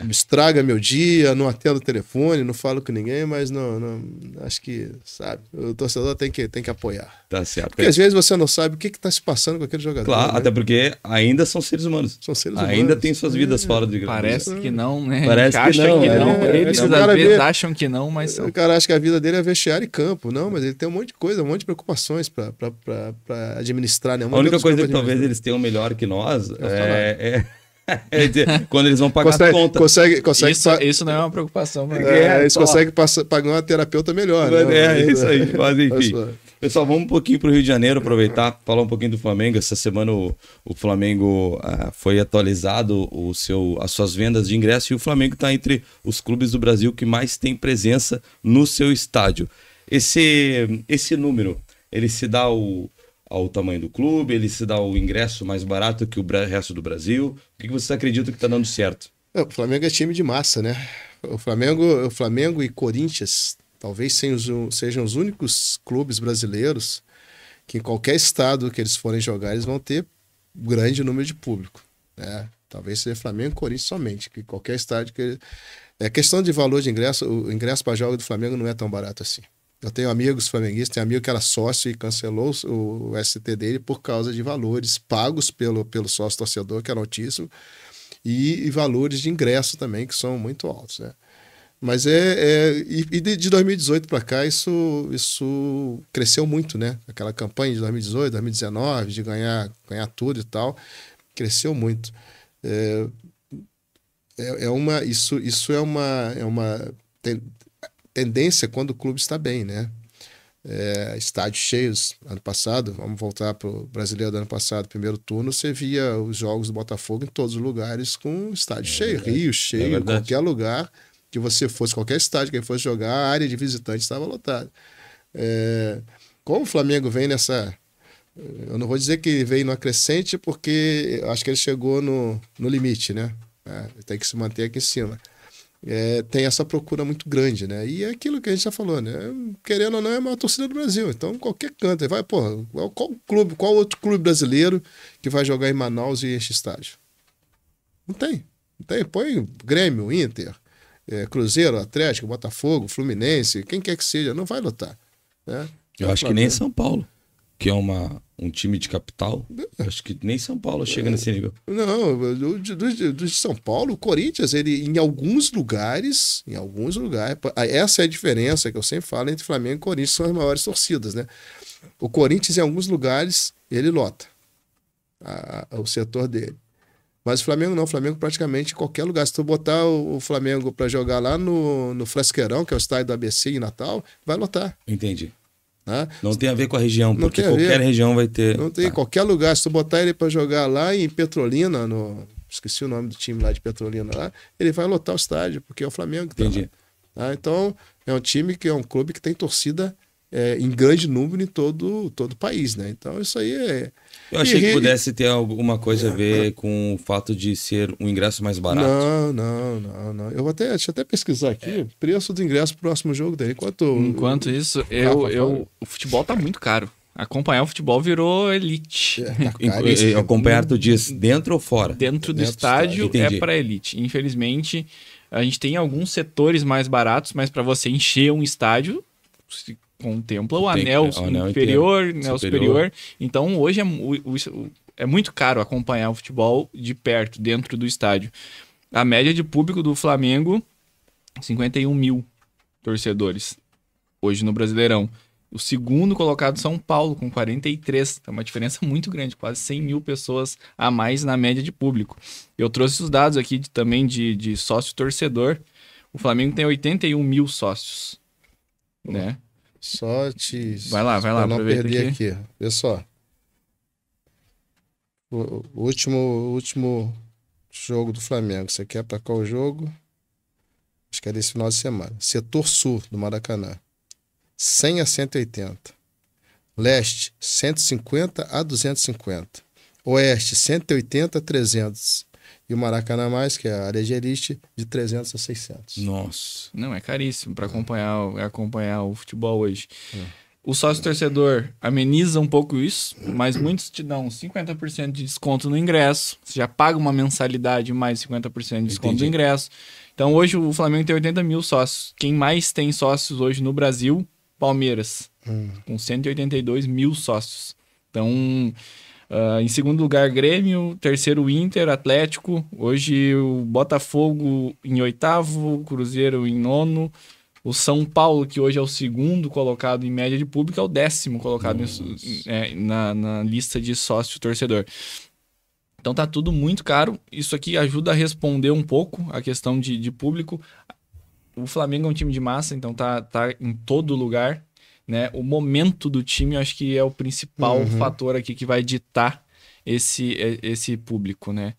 estraga meu dia, não atendo o telefone, não falo com ninguém, mas não acho que, sabe, o torcedor tem que apoiar. Tá certo. Porque às vezes você não sabe o que está se passando com aquele jogador. Claro, né? até porque ainda são seres humanos. São seres humanos. Ainda tem suas vidas fora de grande. Parece que não, né? Parece que não. Eles às vezes acham que não, mas são. O cara acha que a vida dele é vestiário e campo. Não, mas ele tem um monte de coisa, um monte de preocupações para administrar. Né? A única coisa que talvez eles tenham melhor que nós quando eles vão pagar a conta. Isso não é uma preocupação. Eles conseguem pagar uma terapeuta melhor. É isso aí. Mas enfim. Pessoal, vamos um pouquinho para o Rio de Janeiro, aproveitar, falar um pouquinho do Flamengo. Essa semana o Flamengo foi atualizado as suas vendas de ingresso e o Flamengo está entre os clubes do Brasil que mais tem presença no seu estádio. Esse número, ele se dá ao tamanho do clube, ele se dá o ingresso mais barato que o resto do Brasil? O que você acredita que está dando certo? O Flamengo é time de massa, né? O Flamengo e Corinthians talvez sejam os únicos clubes brasileiros que em qualquer estado que eles forem jogar, eles vão ter um grande número de público, né? Talvez seja Flamengo e Corinthians somente, que qualquer estádio que... questão de valor de ingresso, o ingresso para jogo do Flamengo não é tão barato assim. Eu tenho amigos flamenguistas, tenho amigo que era sócio e cancelou o ST dele por causa de valores pagos pelo sócio torcedor, que era altíssimo, e valores de ingresso também, que são muito altos, né? Mas de 2018 para cá, isso cresceu muito, né? Aquela campanha de 2018, 2019, de ganhar tudo e tal, cresceu muito. Isso é uma tendência quando o clube está bem, né? Estádios cheios. Ano passado, vamos voltar para o Brasileiro do ano passado, primeiro turno, você via os jogos do Botafogo em todos os lugares com estádio cheio, Rio cheio, qualquer lugar que você fosse, qualquer estádio que ele fosse jogar, a área de visitante estava lotada. Como o Flamengo vem nessa... Eu não vou dizer que veio no acrescente, porque acho que ele chegou no limite, né? Tem que se manter aqui em cima. Tem essa procura muito grande, né? E é aquilo que a gente já falou, né? Querendo ou não, é a maior torcida do Brasil. Então, qualquer canto. Vai, qual outro clube brasileiro que vai jogar em Manaus e enche estádio? Não tem. Põe Grêmio, Inter, Cruzeiro, Atlético, Botafogo, Fluminense, quem quer que seja, não vai lotar, né? Eu acho que nem São Paulo, que é um time de capital, acho que nem São Paulo chega nesse nível. Não, do de São Paulo, o Corinthians, ele em alguns lugares, essa é a diferença que eu sempre falo entre Flamengo e Corinthians, são as maiores torcidas, né? O Corinthians, em alguns lugares, ele lota o setor dele. Mas o Flamengo não, o Flamengo praticamente em qualquer lugar. Se tu botar o Flamengo para jogar lá no Fresqueirão, que é o estádio do ABC em Natal, vai lotar. Entendi. Não tem a ver com a região, porque qualquer região vai ter... Não tem, qualquer lugar. Se tu botar ele para jogar lá em Petrolina, esqueci o nome do time lá de Petrolina, lá, ele vai lotar o estádio, porque é o Flamengo que Entendi. Tá lá. Então, é um time que é um clube que tem torcida em grande número em todo o país, né? Então, isso aí é... Eu achei que pudesse ter alguma coisa a ver com o fato de ser um ingresso mais barato. Não. Deixa eu até pesquisar aqui preço do ingresso pro próximo jogo dele. Enquanto isso, o futebol tá muito caro. acompanhar o futebol virou elite. Acompanhar, tu diz, dentro ou fora? Dentro do estádio é para elite. Infelizmente, a gente tem alguns setores mais baratos, mas para você encher um estádio, se contempla o anel inferior, anel superior. Então, hoje é muito caro acompanhar o futebol de perto, dentro do estádio. A média de público do Flamengo, 51 mil torcedores, hoje no Brasileirão. O segundo colocado, São Paulo, com 43. É uma diferença muito grande, quase 100 mil pessoas a mais na média de público. Eu trouxe os dados aqui também de sócio-torcedor. O Flamengo tem 81 mil sócios, né? Vai lá, pra não perder aqui. Vê só. O último jogo do Flamengo. Você quer para qual jogo? Acho que é desse final de semana. Setor Sul do Maracanã. 100 a 180. Leste, 150 a 250. Oeste, 180 a 300. E o Maracanã mais, que é a área de elite, de 300 a 600. Nossa. Não, é caríssimo para acompanhar o futebol hoje. O sócio-torcedor ameniza um pouco isso, mas muitos te dão 50% de desconto no ingresso. Você já paga uma mensalidade mais 50% de desconto do ingresso. Então hoje o Flamengo tem 80 mil sócios. Quem mais tem sócios hoje no Brasil? Palmeiras, com 182 mil sócios. Então, em segundo lugar, Grêmio, terceiro Inter, Atlético. Hoje o Botafogo em oitavo, Cruzeiro em nono. O São Paulo, que hoje é o segundo colocado em média de público, é o 10º colocado na lista de sócio-torcedor. Então tá tudo muito caro. Isso aqui ajuda a responder um pouco a questão de público. O Flamengo é um time de massa, então tá em todo lugar, né? O momento do time, eu acho que é o principal fator aqui que vai ditar esse público, né?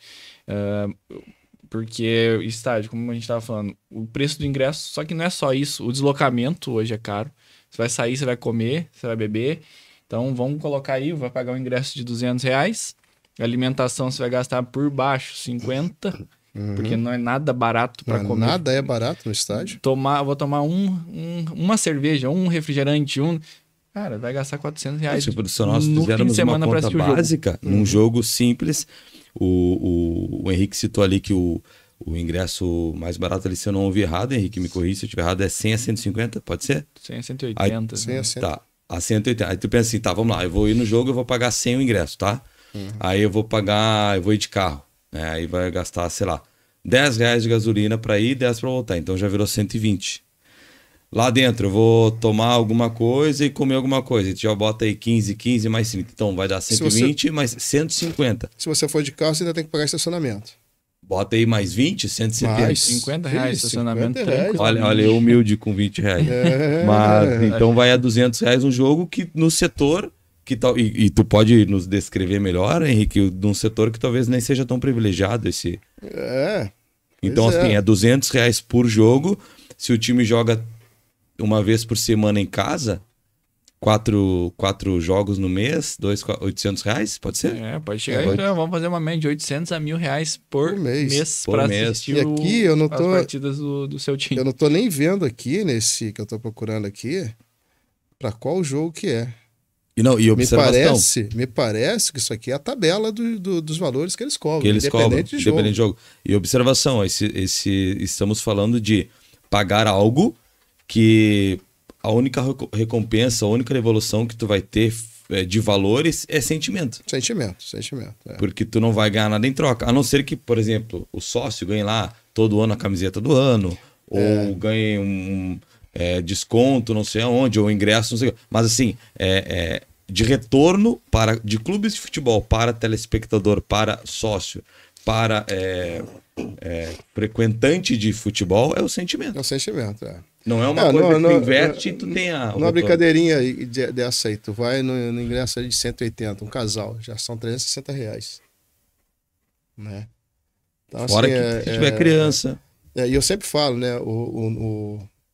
Porque o estádio, como a gente estava falando, o preço do ingresso, só que não é só isso, o deslocamento hoje é caro. Você vai sair, você vai comer, você vai beber. Então vamos colocar aí, vai pagar um ingresso de R$200. A alimentação você vai gastar por baixo 50, porque não é nada barato para comer. Nada é barato no estádio. Vou tomar uma cerveja, um refrigerante, cara, vai gastar R$400 Se nós fizermos uma conta básica, num jogo simples, o Henrique citou ali que o ingresso mais barato ali, se eu não ouvi errado, Henrique, me corrija se eu estiver errado, é 100 a 150, pode ser? 100 a 180. Tá, a 180. Aí tu pensa assim, tá, vamos lá, eu vou ir no jogo, eu vou pagar 100 o ingresso, tá? Aí eu vou ir de carro, né? Aí vai gastar, sei lá, R$10 de gasolina para ir e 10 para voltar, então já virou 120. Lá dentro eu vou tomar alguma coisa e comer alguma coisa, e tu já bota aí 15 mais 30, então vai dar 120 mais 150. Se você for de carro, você ainda tem que pagar estacionamento. Bota aí mais 20, 170. Mais R$50 estacionamento. Olha, eu humilde com R$20. Mas então vai a R$200 um jogo que no setor que tal, e tu pode nos descrever melhor, Henrique, num setor que talvez nem seja tão privilegiado esse. Então assim, é R$200 por jogo. Se o time joga uma vez por semana em casa, quatro jogos no mês, R$800, pode ser? Pode chegar. Então, vamos fazer uma média de R$800 a R$1.000 por mês para assistir e aqui eu não tô, as partidas do seu time. Eu não tô nem vendo aqui, nesse que eu tô procurando aqui, para qual jogo que é. E observação. Me parece que isso aqui é a tabela dos valores que eles cobram, independente de jogo. E observação, estamos falando de pagar algo que a única recompensa, a única evolução que tu vai ter de valores é sentimento. Sentimento. Porque tu não vai ganhar nada em troca. A não ser que, por exemplo, o sócio ganhe lá todo ano a camiseta do ano, ou ganhe um desconto não sei aonde, ou ingresso, não sei. Mas assim, de retorno de clubes de futebol para telespectador, para sócio, para frequentante de futebol, é o sentimento. É o sentimento, Não é uma coisa que tu inverte e tu tem uma brincadeirinha dessa aí, tu vai no ingresso aí de 180, um casal, já são R$360. Né? Então, fora assim, que se tiver criança. E eu sempre falo, né?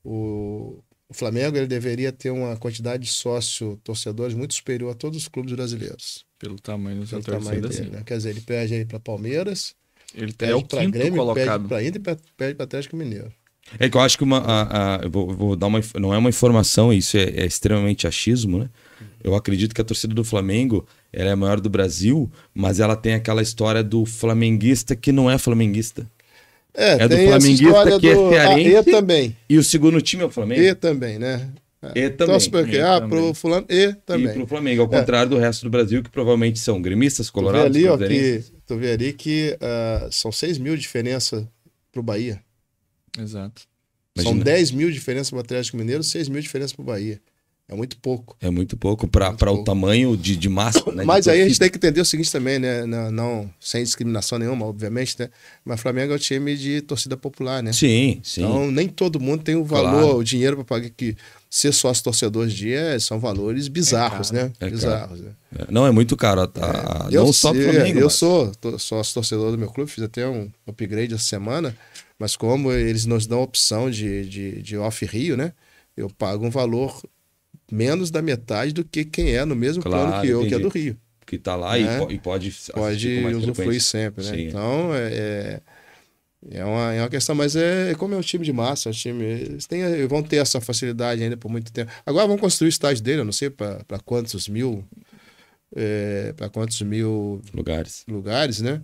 O Flamengo ele deveria ter uma quantidade de sócio-torcedores muito superior a todos os clubes brasileiros. Pelo tamanho do seu torcida, dele, né? Quer dizer, ele perde aí para Palmeiras, ele é o quinto Grêmio, colocado. perde para Inter e perde para Atlético Mineiro. É que eu acho que eu vou dar não é uma informação, isso é extremamente achismo, né? Eu acredito que a torcida do Flamengo ela é a maior do Brasil, mas ela tem aquela história do flamenguista que não é flamenguista. É do flamenguista que é cearense. E também. E o segundo time é o Flamengo. E também, né? E também. Pro fulano, e também. E pro Flamengo, ao contrário do resto do Brasil, que provavelmente são gremistas, colorados, tu vê ali que são 6 mil de diferença pro Bahia. Exato. Imagina. São 10 mil de diferença pro Atlético Mineiro, 6 mil de diferença pro Bahia. É muito pouco. É muito pouco para o tamanho de massa, né? Mas aí a gente tem que entender o seguinte também, né? Não, sem discriminação nenhuma, obviamente, né? Mas o Flamengo é um time de torcida popular, né? Sim. Então nem todo mundo tem o valor, o dinheiro para pagar, que ser sócio torcedor de dia são valores bizarros, né? Bizarros. Né? Não, é muito caro. Não só pro Flamengo. Eu sou sócio torcedor do meu clube, fiz até um upgrade essa semana, mas como eles nos dão a opção de off-Rio, né? Eu pago um valor menos da metade do que quem é no mesmo plano que eu, que é do Rio. Que tá lá e pode usufruir sempre, né? Sim. Então, é uma questão, mas como é um time de massa, eles vão ter essa facilidade ainda por muito tempo. Agora vão construir o estádio dele, eu não sei para quantos mil lugares, né?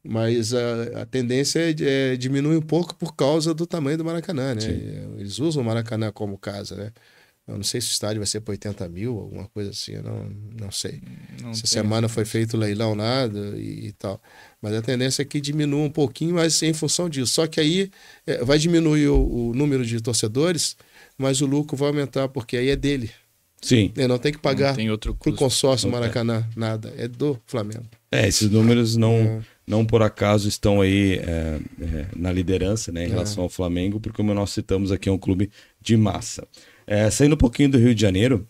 Mas a tendência é diminuir um pouco por causa do tamanho do Maracanã, né? Sim. Eles usam o Maracanã como casa, né? Eu não sei se o estádio vai ser para 80 mil, alguma coisa assim, eu não sei. Essa semana foi feito leilão nada e tal. Mas a tendência é que diminua um pouquinho, mas em função disso. Só que aí vai diminuir o número de torcedores, mas o lucro vai aumentar, porque aí é dele. Sim. Ele não tem que pagar para o consórcio Maracanã, nada. É do Flamengo. Esses números não por acaso estão aí na liderança, né, em relação ao Flamengo, porque como nós citamos aqui, é um clube de massa. Saindo um pouquinho do Rio de Janeiro,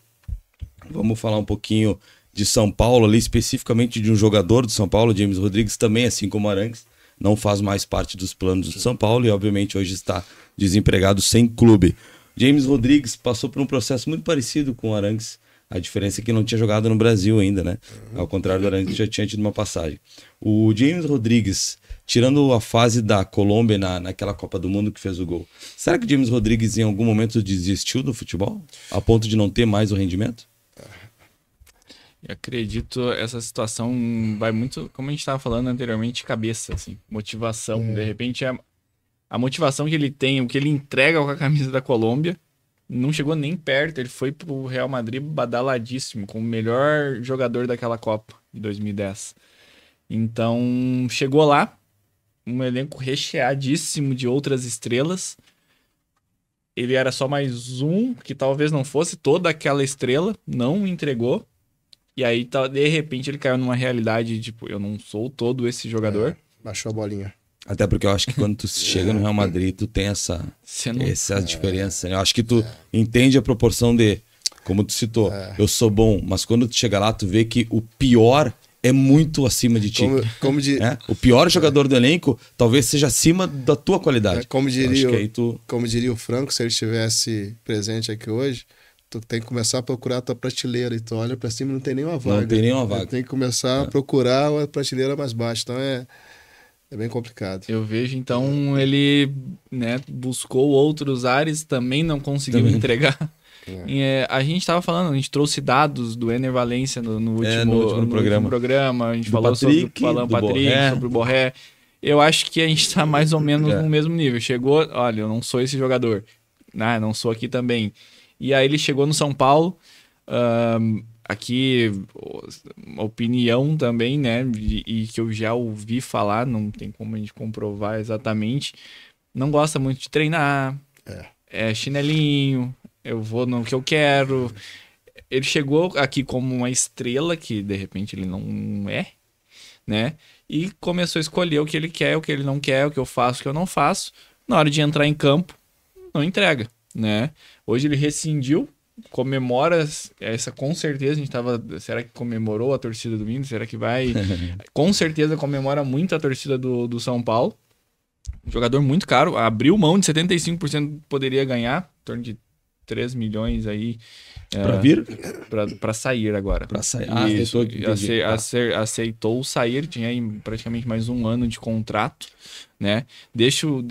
vamos falar um pouquinho de São Paulo, ali especificamente de um jogador do São Paulo, James Rodrigues, também assim como Arangues, não faz mais parte dos planos do São Paulo e obviamente hoje está desempregado sem clube. James Rodrigues passou por um processo muito parecido com o Arangues, a diferença é que não tinha jogado no Brasil ainda, né? Ao contrário do Arangues, já tinha tido uma passagem. O James Rodrigues, tirando a fase da Colômbia naquela Copa do Mundo que fez o gol, será que o James Rodrigues em algum momento desistiu do futebol? A ponto de não ter mais o rendimento? Eu acredito essa situação vai muito, como a gente estava falando anteriormente, cabeça, assim, motivação. De repente, a motivação que ele tem, o que ele entrega com a camisa da Colômbia, não chegou nem perto. Ele foi pro Real Madrid badaladíssimo, como o melhor jogador daquela Copa de 2010. Então, chegou lá, um elenco recheadíssimo de outras estrelas. Ele era só mais um, que talvez não fosse toda aquela estrela, não entregou. E aí, de repente, ele caiu numa realidade, tipo, eu não sou todo esse jogador. Baixou a bolinha. Até porque eu acho que quando tu chega no Real Madrid, tu tem essa diferença. Né? Eu acho que tu entende a proporção de, como tu citou, eu sou bom, mas quando tu chega lá, tu vê que o pior é muito acima de ti. O pior jogador do elenco talvez seja acima da tua qualidade. Como diria o Franco, se ele estivesse presente aqui hoje, tu tem que começar a procurar a tua prateleira. E tu olha pra cima e não tem nenhuma vaga. Não tem nenhuma vaga. Tem que começar a procurar a prateleira mais baixa. Então é bem complicado. Eu vejo, então, ele buscou outros ares, também não conseguiu entregar. A gente estava falando, a gente trouxe dados do Ener Valencia no último programa. A gente falou sobre o Patrick, sobre o Borré. Eu acho que a gente está mais ou menos no mesmo nível. Chegou, olha, eu não sou esse jogador. Não sou aqui também. E aí ele chegou no São Paulo. Aqui, uma opinião também, né? E que eu já ouvi falar, não tem como a gente comprovar exatamente. Não gosta muito de treinar. É chinelinho. Eu vou no que eu quero. Ele chegou aqui como uma estrela, que de repente ele não é, né? E começou a escolher o que ele quer, o que ele não quer, o que eu faço, o que eu não faço. Na hora de entrar em campo, não entrega, né? Hoje ele rescindiu, comemora essa, com certeza. A gente tava, será que comemorou a torcida do Minas? Será que vai? Com certeza comemora muito a torcida do São Paulo. Jogador muito caro, abriu mão de 75%, poderia ganhar, em torno de 3 milhões aí. Para vir? Para sair agora. Para sair. Aceitou sair, tinha aí praticamente mais um ano de contrato, né? Deixa o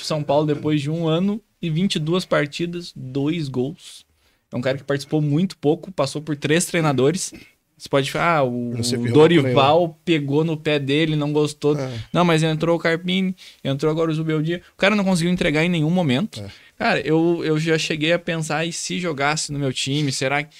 São Paulo depois de 1 ano e 22 partidas, 2 gols. É um cara que participou muito pouco, passou por 3 treinadores. Você pode falar, o Dorival pegou no pé dele, não gostou. Não, mas entrou o Carpini, entrou agora o Zubeldia. O cara não conseguiu entregar em nenhum momento. Cara, eu já cheguei a pensar, e se jogasse no meu time, será que...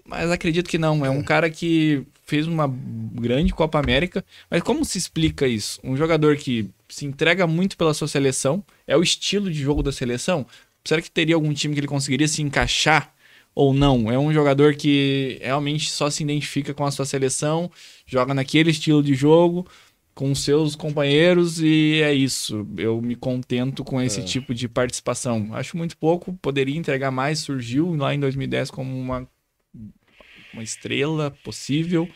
Mas acredito que não. É um cara que fez uma grande Copa América. Mas como se explica isso? Um jogador que se entrega muito pela sua seleção, é o estilo de jogo da seleção. Será que teria algum time que ele conseguiria se encaixar? Ou não? É um jogador que realmente só se identifica com a sua seleção, joga naquele estilo de jogo, com seus companheiros, e é isso. Eu me contento com esse tipo de participação. Acho muito pouco, poderia entregar mais, surgiu lá em 2010 como uma estrela possível.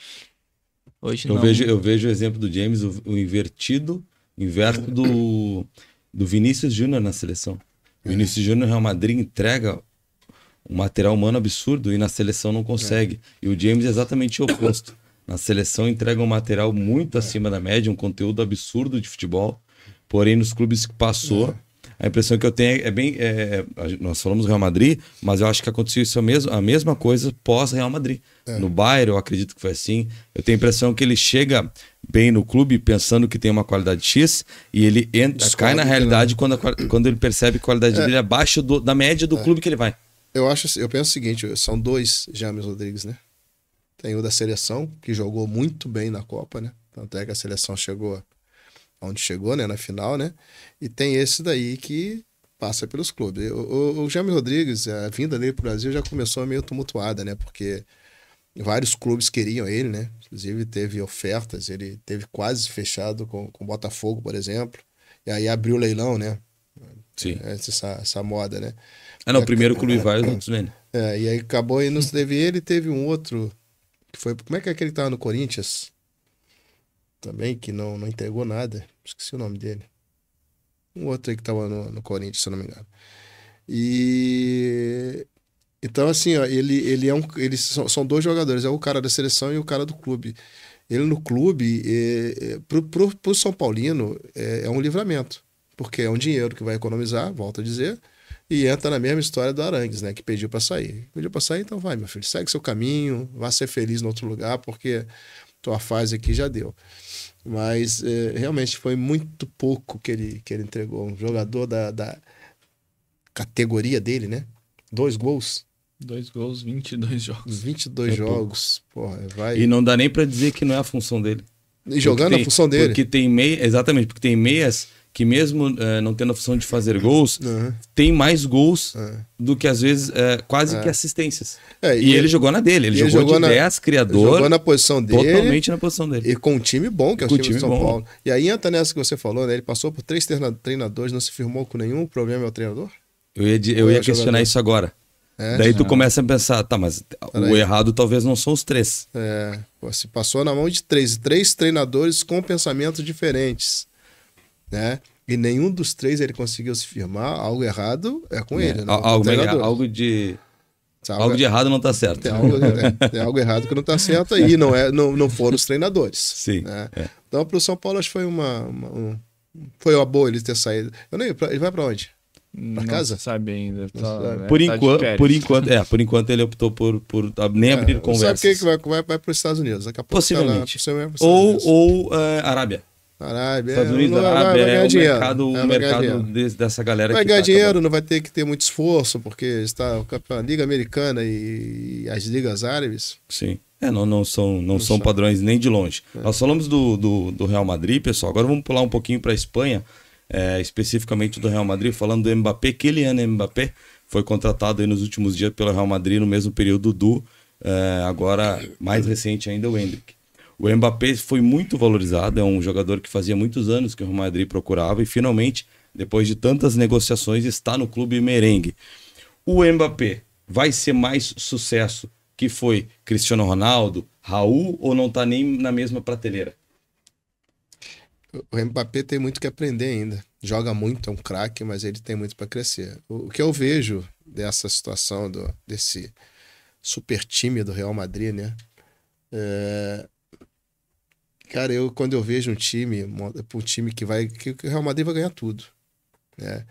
Hoje não. Eu vejo o exemplo do James, o inverso do Vinícius Júnior na seleção. O Vinícius Júnior no Real Madrid entrega um material humano absurdo e na seleção não consegue. E o James é exatamente o oposto. Na seleção entrega um material muito acima da média, um conteúdo absurdo de futebol. Porém, nos clubes que passou, a impressão que eu tenho é bem... nós falamos do Real Madrid, mas eu acho que aconteceu isso a mesma coisa pós-Real Madrid. No Bayern, eu acredito que foi assim. Eu tenho a impressão que ele chega bem no clube pensando que tem uma qualidade X e ele cai na realidade quando ele percebe que a qualidade dele é abaixo da média do clube que ele vai. Eu penso o seguinte, são 2 James Rodrigues, né? Tem o da seleção, que jogou muito bem na Copa, né? Tanto é que a seleção chegou onde chegou, né? Na final, né? E tem esse daí que passa pelos clubes. O James Rodrigues, a vinda dele pro Brasil já começou meio tumultuada, né? Porque vários clubes queriam ele, né? Inclusive teve ofertas, ele teve quase fechado com o Botafogo, por exemplo. E aí abriu o leilão, né? Sim. Essa moda, né? O primeiro clube vai, os outros vêm. E aí acabou e não teve ele, teve um outro que foi... Como é que aquele que tava no Corinthians? Também, que não entregou nada. Esqueci o nome dele. Um outro aí que tava no Corinthians, se eu não me engano. E... Então, assim, ó, eles são 2 jogadores. É o cara da seleção e o cara do clube. Ele no clube, pro São Paulino, é um livramento. Porque é um dinheiro que vai economizar, volto a dizer, e entra na mesma história do Arangues, né? Que pediu para sair. Pediu para sair, então vai, meu filho. Segue seu caminho, vá ser feliz em outro lugar, porque tua fase aqui já deu. Mas realmente foi muito pouco que ele entregou. Um jogador da categoria dele, né? 2 gols. 2 gols, 22 jogos. 22 jogos. Porra, vai... E não dá nem para dizer que não é a função dele. E jogando a função dele. Porque tem exatamente, porque tem meias que mesmo não tendo a função de fazer gols, tem mais gols do que às vezes quase que assistências. E ele jogou na dele, ele jogou de 10, criador. Jogou na posição dele. Totalmente na posição dele. E com um time bom, que é o time do São Paulo. E aí entra nessa que você falou, né? Ele passou por 3 treinadores, não se firmou com nenhum, o problema é o treinador? Eu ia questionar isso agora. Daí tu começa a pensar, tá, mas o errado talvez não são os 3. Se passou na mão de 3 treinadores com pensamentos diferentes, né? E nenhum dos 3 ele conseguiu se firmar. Algo errado é com ele, né? Algo de errado não tá certo. Tem algo errado que não tá certo aí, não foram os treinadores. Sim. Né? Então pro São Paulo acho que foi uma boa ele ter saído. Ele vai para onde? Pra casa? Não sabe ainda. Por enquanto ele optou por nem abrir conversas. Sabe que vai para os Estados Unidos? Daqui a pouco possivelmente. Ou Arábia. Estados Unidos, Arábia é o mercado dessa galera. Vai ganhar dinheiro, não vai ter que ter muito esforço, porque está a Liga Americana e as ligas árabes. Sim. Não são padrões nem de longe. Nós falamos do Real Madrid, pessoal. Agora vamos pular um pouquinho para a Espanha. Especificamente do Real Madrid, falando do Mbappé. Kylian Mbappé foi contratado aí nos últimos dias pelo Real Madrid, no mesmo período do agora mais recente ainda, o Endrick. O Mbappé foi muito valorizado, é um jogador que fazia muitos anos que o Real Madrid procurava e finalmente, depois de tantas negociações, está no clube merengue. O Mbappé vai ser mais sucesso que foi Cristiano Ronaldo, Raul, ou não está nem na mesma prateleira? O Mbappé tem muito que aprender ainda. Joga muito, é um craque, mas ele tem muito para crescer. O que eu vejo dessa situação, desse super time do Real Madrid, né? Cara, quando eu vejo um time que o Real Madrid vai ganhar tudo, né?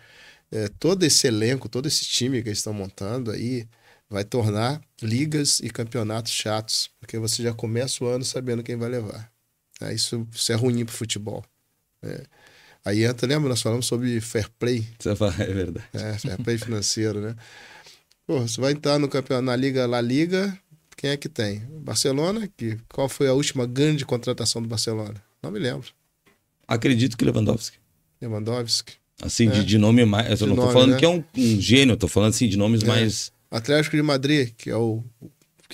Todo esse elenco, todo esse time que eles estão montando aí vai tornar ligas e campeonatos chatos, porque você já começa o ano sabendo quem vai levar. Isso é ruim pro futebol. Aí lembra, nós falamos sobre fair play. É verdade. Fair play financeiro, né? Pô, você vai entrar no campeonato, na Liga La Liga, quem é que tem? Barcelona, qual foi a última grande contratação do Barcelona? Não me lembro. Acredito que Lewandowski. Assim, de nome mais... Eu não tô falando, né, que é um gênio, eu tô falando assim de nomes mais... Atlético de Madrid, que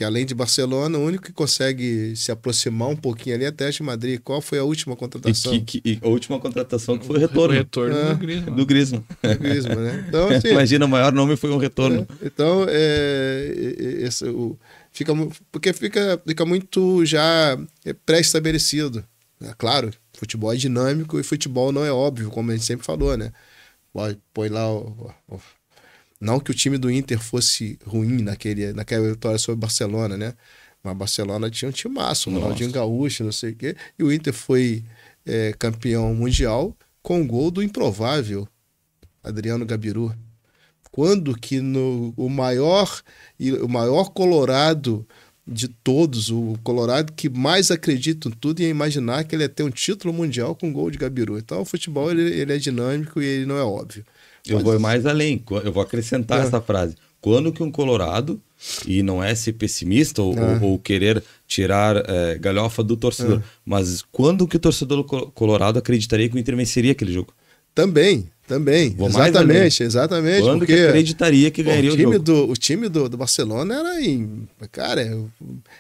além de Barcelona, o único que consegue se aproximar um pouquinho ali é Atlético de Madrid. Qual foi a última contratação? A última contratação que foi o retorno. O retorno do Griezmann. Né? Então, assim, imagina, o maior nome foi um retorno. Então, porque fica muito já pré-estabelecido. Claro, futebol é dinâmico e futebol não é óbvio, como a gente sempre falou, né? Põe lá não que o time do Inter fosse ruim naquela vitória sobre o Barcelona, né? Mas o Barcelona tinha um timaço, Ronaldinho Gaúcho, não sei o quê. E o Inter foi campeão mundial com o gol do improvável Adriano Gabiru. Quando que o maior colorado de todos, o colorado que mais acredita em tudo, ia imaginar que ele ia ter um título mundial com gol de Gabiru. Então o futebol ele é dinâmico e ele não é óbvio. Eu vou mais além, eu vou acrescentar essa frase. Quando que um colorado, e não é ser pessimista ou querer tirar galhofa do torcedor, mas quando que o torcedor colorado acreditaria que o Inter venceria aquele jogo? Também. Exatamente. Quando que acreditaria que ganharia o jogo? O time do Barcelona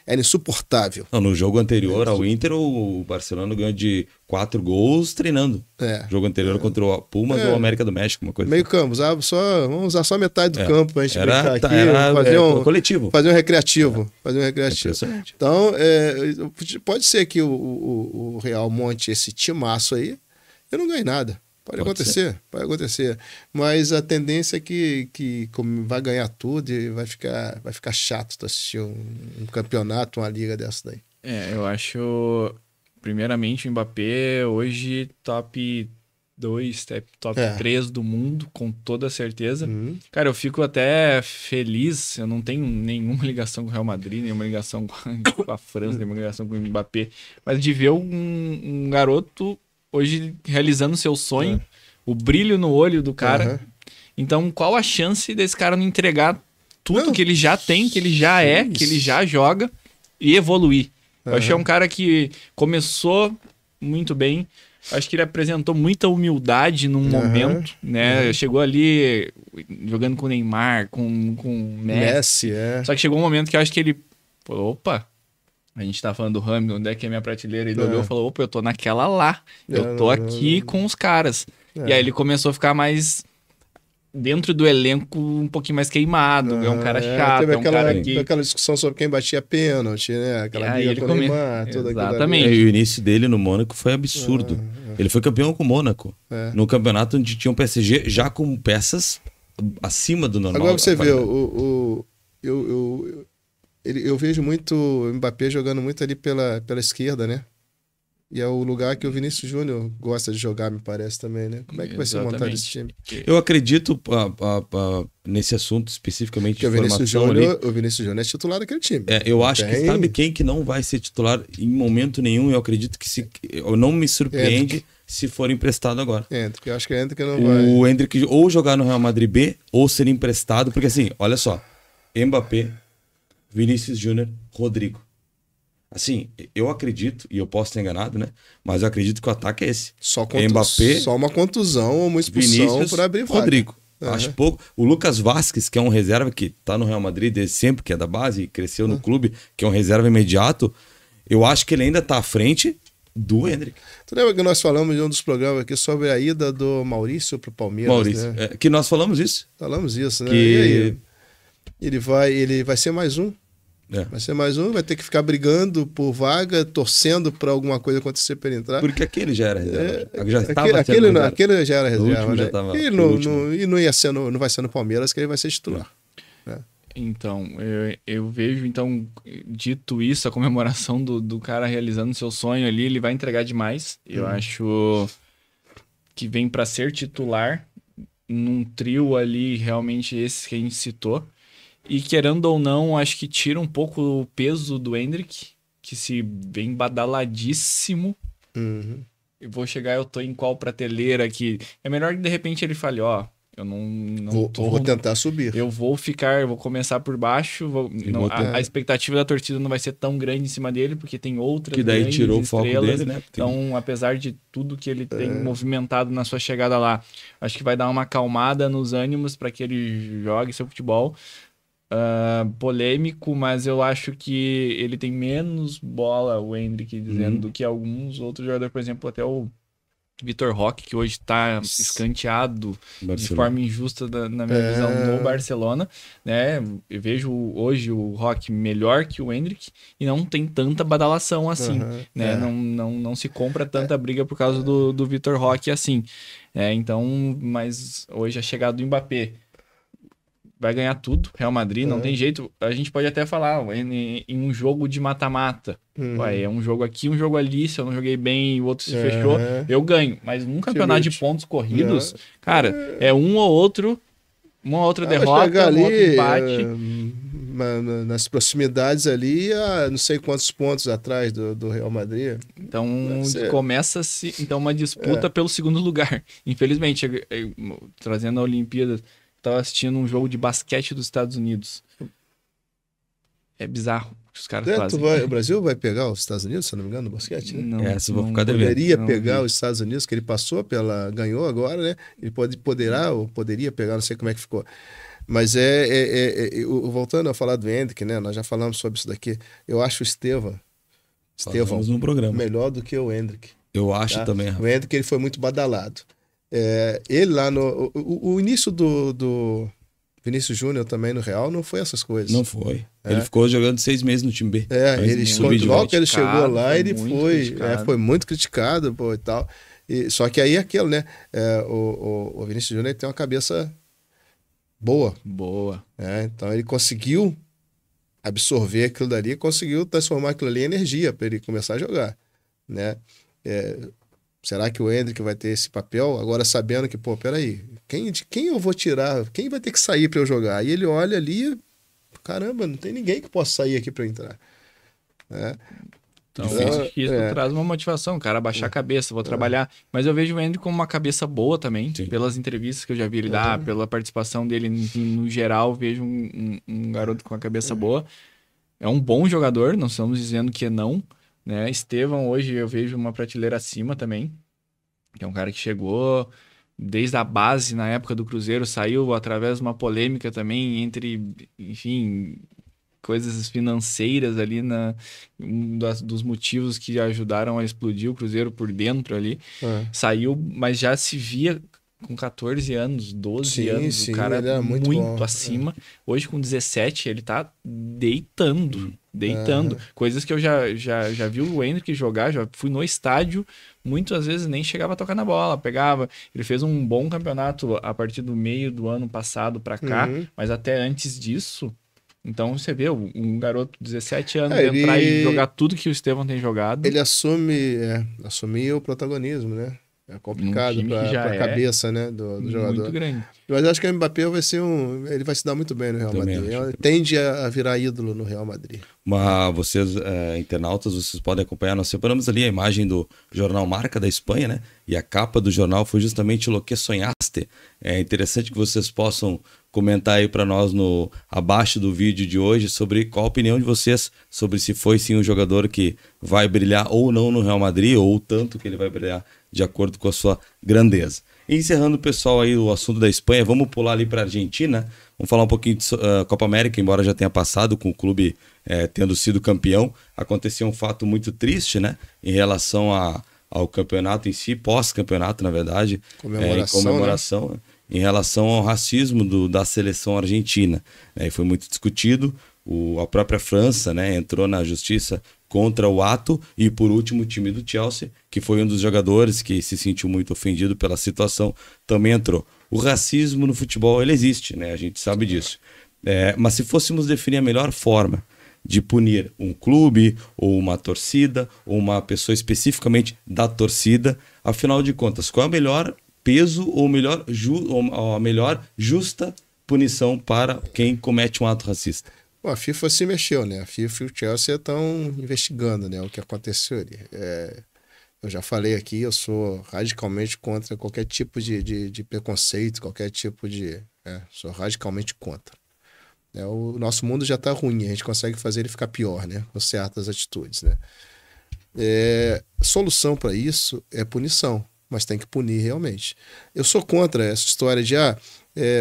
era insuportável. Não, no jogo anterior ao Inter, o Barcelona ganhou de 4 gols treinando. Jogo anterior contra o Pumas ou o América do México, uma coisa meio campo, vamos usar só metade do campo pra gente brincar aqui. Fazer um coletivo. Fazer um recreativo. Então, pode ser que o Real monte esse timaço aí e não ganhe nada. Pode acontecer. Mas a tendência é que como vai ganhar tudo e vai ficar chato tu assistir um campeonato, uma liga dessa daí. Eu acho, primeiramente, o Mbappé hoje top 2, top 3 do mundo, com toda certeza. Cara, eu fico até feliz, eu não tenho nenhuma ligação com o Real Madrid, nenhuma ligação com a França, nenhuma ligação com o Mbappé, mas de ver um garoto hoje realizando seu sonho, o brilho no olho do cara. Então, qual a chance desse cara não entregar tudo que ele já tem, que ele já que ele já joga e evoluir? Eu acho que é um cara que começou muito bem. Acho que ele apresentou muita humildade num momento, né? Chegou ali jogando com o Neymar, com o Messi. Só que chegou um momento que eu acho que ele falou, opa, a gente tá falando do Hamilton, onde é que é minha prateleira? Ele olhou e falou, opa, eu tô naquela lá. Eu tô aqui com os caras. E aí ele começou a ficar mais dentro do elenco, um pouquinho mais queimado. É um cara chato, teve aquela discussão sobre quem batia pênalti, né? Aquela briga com o Neymar, toda aquela... Exatamente. E o início dele no Mônaco foi absurdo. Ele foi campeão com o Mônaco. No campeonato onde tinha um PSG já com peças acima do normal. Agora você vê, eu vejo muito o Mbappé jogando muito ali pela esquerda, né? E é o lugar que o Vinícius Júnior gosta de jogar, me parece também, né? Como é que vai ser montado esse time? Eu acredito, nesse assunto especificamente de formação ali... O Vinícius Júnior é titular daquele time. Eu acho que sabe quem que não vai ser titular em momento nenhum. Eu acredito que eu não me surpreende se for emprestado agora. Eu acho que é Endrick não vai... O Endrick ou jogar no Real Madrid B ou ser emprestado, porque assim, olha só, Mbappé, Vinícius Júnior, Rodrigo. Assim, eu acredito, e eu posso estar enganado, né? Mas eu acredito que o ataque é esse. Mbappé, só uma contusão ou uma expulsão para abrir vaga. Rodrigo. Acho pouco. O Lucas Vasquez, que é um reserva que tá no Real Madrid desde sempre, que é da base e cresceu no clube, que é um reserva imediato, eu acho que ele ainda tá à frente do Endrick. Tu lembra que nós falamos em um dos programas aqui sobre a ida do Maurício pro Palmeiras, né? Que nós falamos isso. Falamos isso, né? Que... E aí? Ele vai ser mais um. Vai ser mais um, vai ter que ficar brigando por vaga, torcendo para alguma coisa acontecer para ele entrar. Porque aquele já era reserva. Já estava aquele já era reserva, né? Já tava, e não vai ser no Palmeiras que ele vai ser titular. Né? Então, eu vejo, então, dito isso, a comemoração do cara realizando seu sonho ali, ele vai entregar demais. Eu acho que vem para ser titular num trio ali, realmente esse que a gente citou. E querendo ou não, acho que tira um pouco o peso do Endrick, que se vem badaladíssimo. Eu vou chegar, eu tô em qual prateleira aqui. É melhor que de repente ele fale, eu não vou tentar subir. Eu vou começar por baixo. A expectativa da torcida não vai ser tão grande em cima dele, porque tem outras que daí grandes tirou estrelas. O foco dele, né? Então, apesar de tudo que ele tem movimentado na sua chegada lá, acho que vai dar uma acalmada nos ânimos para que ele jogue seu futebol. Polêmico, mas eu acho que ele tem menos bola, o Endrick, dizendo, do que alguns outros jogadores, por exemplo, até o Vitor Roque, que hoje está escanteado de forma injusta na minha visão no Barcelona, né? Eu vejo hoje o Roque melhor que o Endrick e não tem tanta badalação assim, né? Não se compra tanta briga por causa do Vitor Roque assim. Então, mas hoje a chegada do Mbappé vai ganhar tudo, Real Madrid, não tem jeito. A gente pode até falar em um jogo de mata-mata. É um jogo aqui, um jogo ali. Se eu não joguei bem e o outro se fechou, eu ganho. Mas num campeonato de pontos corridos, cara, é uma outra derrota, um outro empate. Nas proximidades ali, não sei quantos pontos atrás do Real Madrid. Então começa-se uma disputa pelo segundo lugar. Infelizmente, trazendo a Olimpíada, estava assistindo um jogo de basquete dos Estados Unidos. É bizarro o que os caras fazem. O Brasil vai pegar os Estados Unidos, se eu não me engano, no basquete, né? Não poderia pegar os Estados Unidos, que ele passou ganhou agora, né? Ele poderia pegar, não sei como é que ficou. Mas voltando a falar do Endrick, né? Nós já falamos sobre isso daqui. Eu acho o Estevão no programa melhor do que o Endrick. Eu acho também. O Endrick, ele foi muito badalado. Ele lá o início do Vinícius Júnior também no Real não foi essas coisas. Não foi. Ele ficou jogando 6 meses no time B. Logo que ele chegou lá, ele foi muito criticado e tal. Só que aí é aquilo, né? O Vinícius Júnior tem uma cabeça boa. Então ele conseguiu absorver aquilo dali, conseguiu transformar aquilo ali em energia para ele começar a jogar, né? Será que o Endrick vai ter esse papel? Agora sabendo que, peraí, quem eu vou tirar? Quem vai ter que sair para eu jogar? E ele olha ali, caramba, não tem ninguém que possa sair aqui para eu entrar. Então, isso traz uma motivação, cara, abaixar a cabeça, vou trabalhar. Mas eu vejo o Endrick como uma cabeça boa também, pelas entrevistas que eu já vi ele dar, pela participação dele no geral, vejo um garoto com a cabeça boa. É um bom jogador, não estamos dizendo que não, né? Estevão, hoje eu vejo uma prateleira acima também, que é um cara que chegou desde a base na época do Cruzeiro, saiu através de uma polêmica também entre, enfim, coisas financeiras ali, dos motivos que ajudaram a explodir o Cruzeiro por dentro ali. Saiu, mas já se via com 14 anos, 12 anos, o cara era muito acima. Hoje com 17 ele tá deitando. Coisas que eu já vi o Endrick jogar, já fui no estádio, muitas vezes nem chegava a tocar na bola, pegava. Ele fez um bom campeonato a partir do meio do ano passado para cá, mas até antes disso. Então você vê um garoto de 17 anos entrar e jogar tudo que o Estevão tem jogado. Ele assumir o protagonismo, né? É complicado para a cabeça, né, do jogador. Muito grande. Mas eu acho que o Mbappé ele vai se dar muito bem no Real Madrid. Ele tende a virar ídolo no Real Madrid. Mas vocês, internautas, vocês podem acompanhar. Nós separamos ali a imagem do jornal Marca da Espanha, né? E a capa do jornal foi justamente Lo que sonhaste. É interessante que vocês possam comentar aí para nós abaixo do vídeo de hoje sobre qual a opinião de vocês sobre se foi sim um jogador que vai brilhar ou não no Real Madrid, ou o tanto que ele vai brilhar de acordo com a sua grandeza. E encerrando, pessoal, aí o assunto da Espanha, vamos pular ali para a Argentina. Vamos falar um pouquinho de Copa América, embora já tenha passado com o clube tendo sido campeão. Aconteceu um fato muito triste, né? Em relação ao campeonato em si, pós-campeonato, na verdade. Comemoração, né? Em relação ao racismo da seleção argentina. E foi muito discutido. A própria França, né, entrou na justiça contra o ato, e por último o time do Chelsea, que foi um dos jogadores que se sentiu muito ofendido pela situação, também entrou. O racismo no futebol, ele existe, né? A gente sabe disso. Mas se fôssemos definir a melhor forma de punir um clube, ou uma torcida, ou uma pessoa especificamente da torcida, afinal de contas, qual é o melhor peso ou a melhor justa punição para quem comete um ato racista? Bom, a FIFA se mexeu, né? A FIFA e o Chelsea estão investigando, né, o que aconteceu ali. Eu já falei aqui, eu sou radicalmente contra qualquer tipo de preconceito, qualquer tipo de... sou radicalmente contra. O nosso mundo já está ruim, a gente consegue fazer ele ficar pior, né, com certas atitudes, né? Solução para isso é punição, mas tem que punir realmente. Eu sou contra essa história de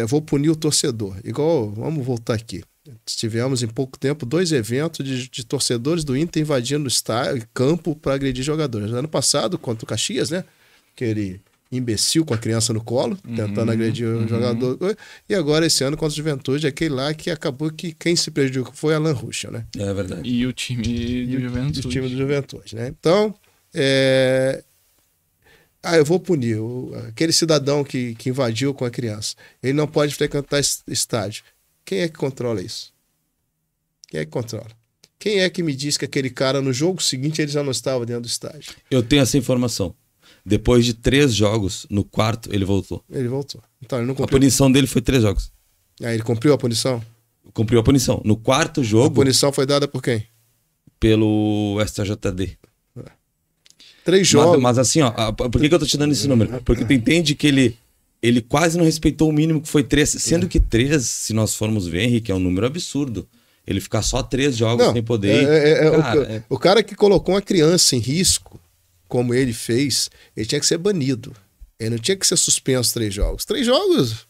vou punir o torcedor. Igual, vamos voltar aqui. Tivemos em pouco tempo 2 eventos de torcedores do Inter invadindo o campo para agredir jogadores. Ano passado, contra o Caxias, né? Aquele imbecil com a criança no colo, tentando agredir o jogador. E agora, esse ano, contra o Juventude, aquele lá que acabou que quem se prejudicou foi Alan Ruschel, né? É verdade. E o time do Juventude. O time do Juventude, né? Então, eu vou punir aquele cidadão que invadiu com a criança. Ele não pode frequentar estádio. Quem é que controla isso? Quem é que controla? Quem é que me diz que aquele cara, no jogo seguinte, ele já não estava dentro do estádio? Eu tenho essa informação. Depois de 3 jogos, no 4º, ele voltou. Ele voltou. Então, ele não cumpriu. A punição dele foi 3 jogos. Ele cumpriu a punição? Cumpriu a punição. No 4º jogo... A punição foi dada por quem? Pelo STJD. 3 jogos. Mas assim, por que eu tô te dando esse número? Porque tu entende que ele quase não respeitou o mínimo, que foi 3. Sendo que 3, se nós formos ver, Henrique, é um número absurdo. Ele ficar só 3 jogos sem poder ir. O cara que colocou uma criança em risco, como ele fez, ele tinha que ser banido. Ele não tinha que ser suspenso 3 jogos. 3 jogos?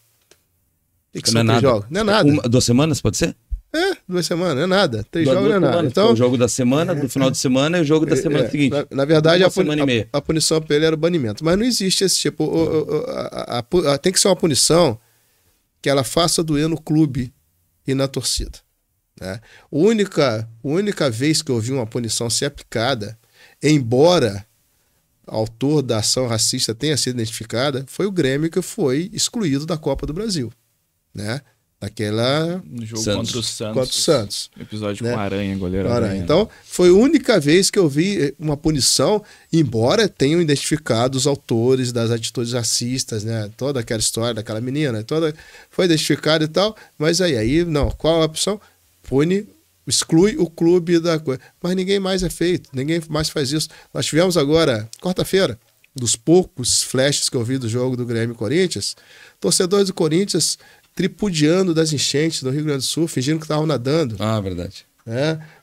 O que são 3 jogos? Não é nada. 2 semanas, pode ser? 2 semanas, não é nada. 3 jogos não é nada. Então, o jogo da semana, do final de semana, e o jogo da semana seguinte. Na verdade, a punição para ele era o banimento. Mas não existe esse tipo. Tem que ser uma punição que ela faça doer no clube e na torcida. Né? A única vez que eu vi uma punição ser aplicada, embora o autor da ação racista tenha sido identificada, foi o Grêmio, que foi excluído da Copa do Brasil. Né? No jogo contra o Santos. Episódio né? com a Aranha, goleiro Aranha. Então, foi a única vez que eu vi uma punição, embora tenham identificado os autores das atitudes racistas, né? Toda aquela história daquela menina, foi identificado e tal, mas aí não. Qual a opção? Exclui o clube da coisa. Mas ninguém mais é feito, ninguém mais faz isso. Nós tivemos agora, quarta-feira, dos poucos flashes que eu vi do jogo do Grêmio e Corinthians, torcedores do Corinthians tripudiando das enchentes do Rio Grande do Sul, fingindo que estavam nadando. Verdade.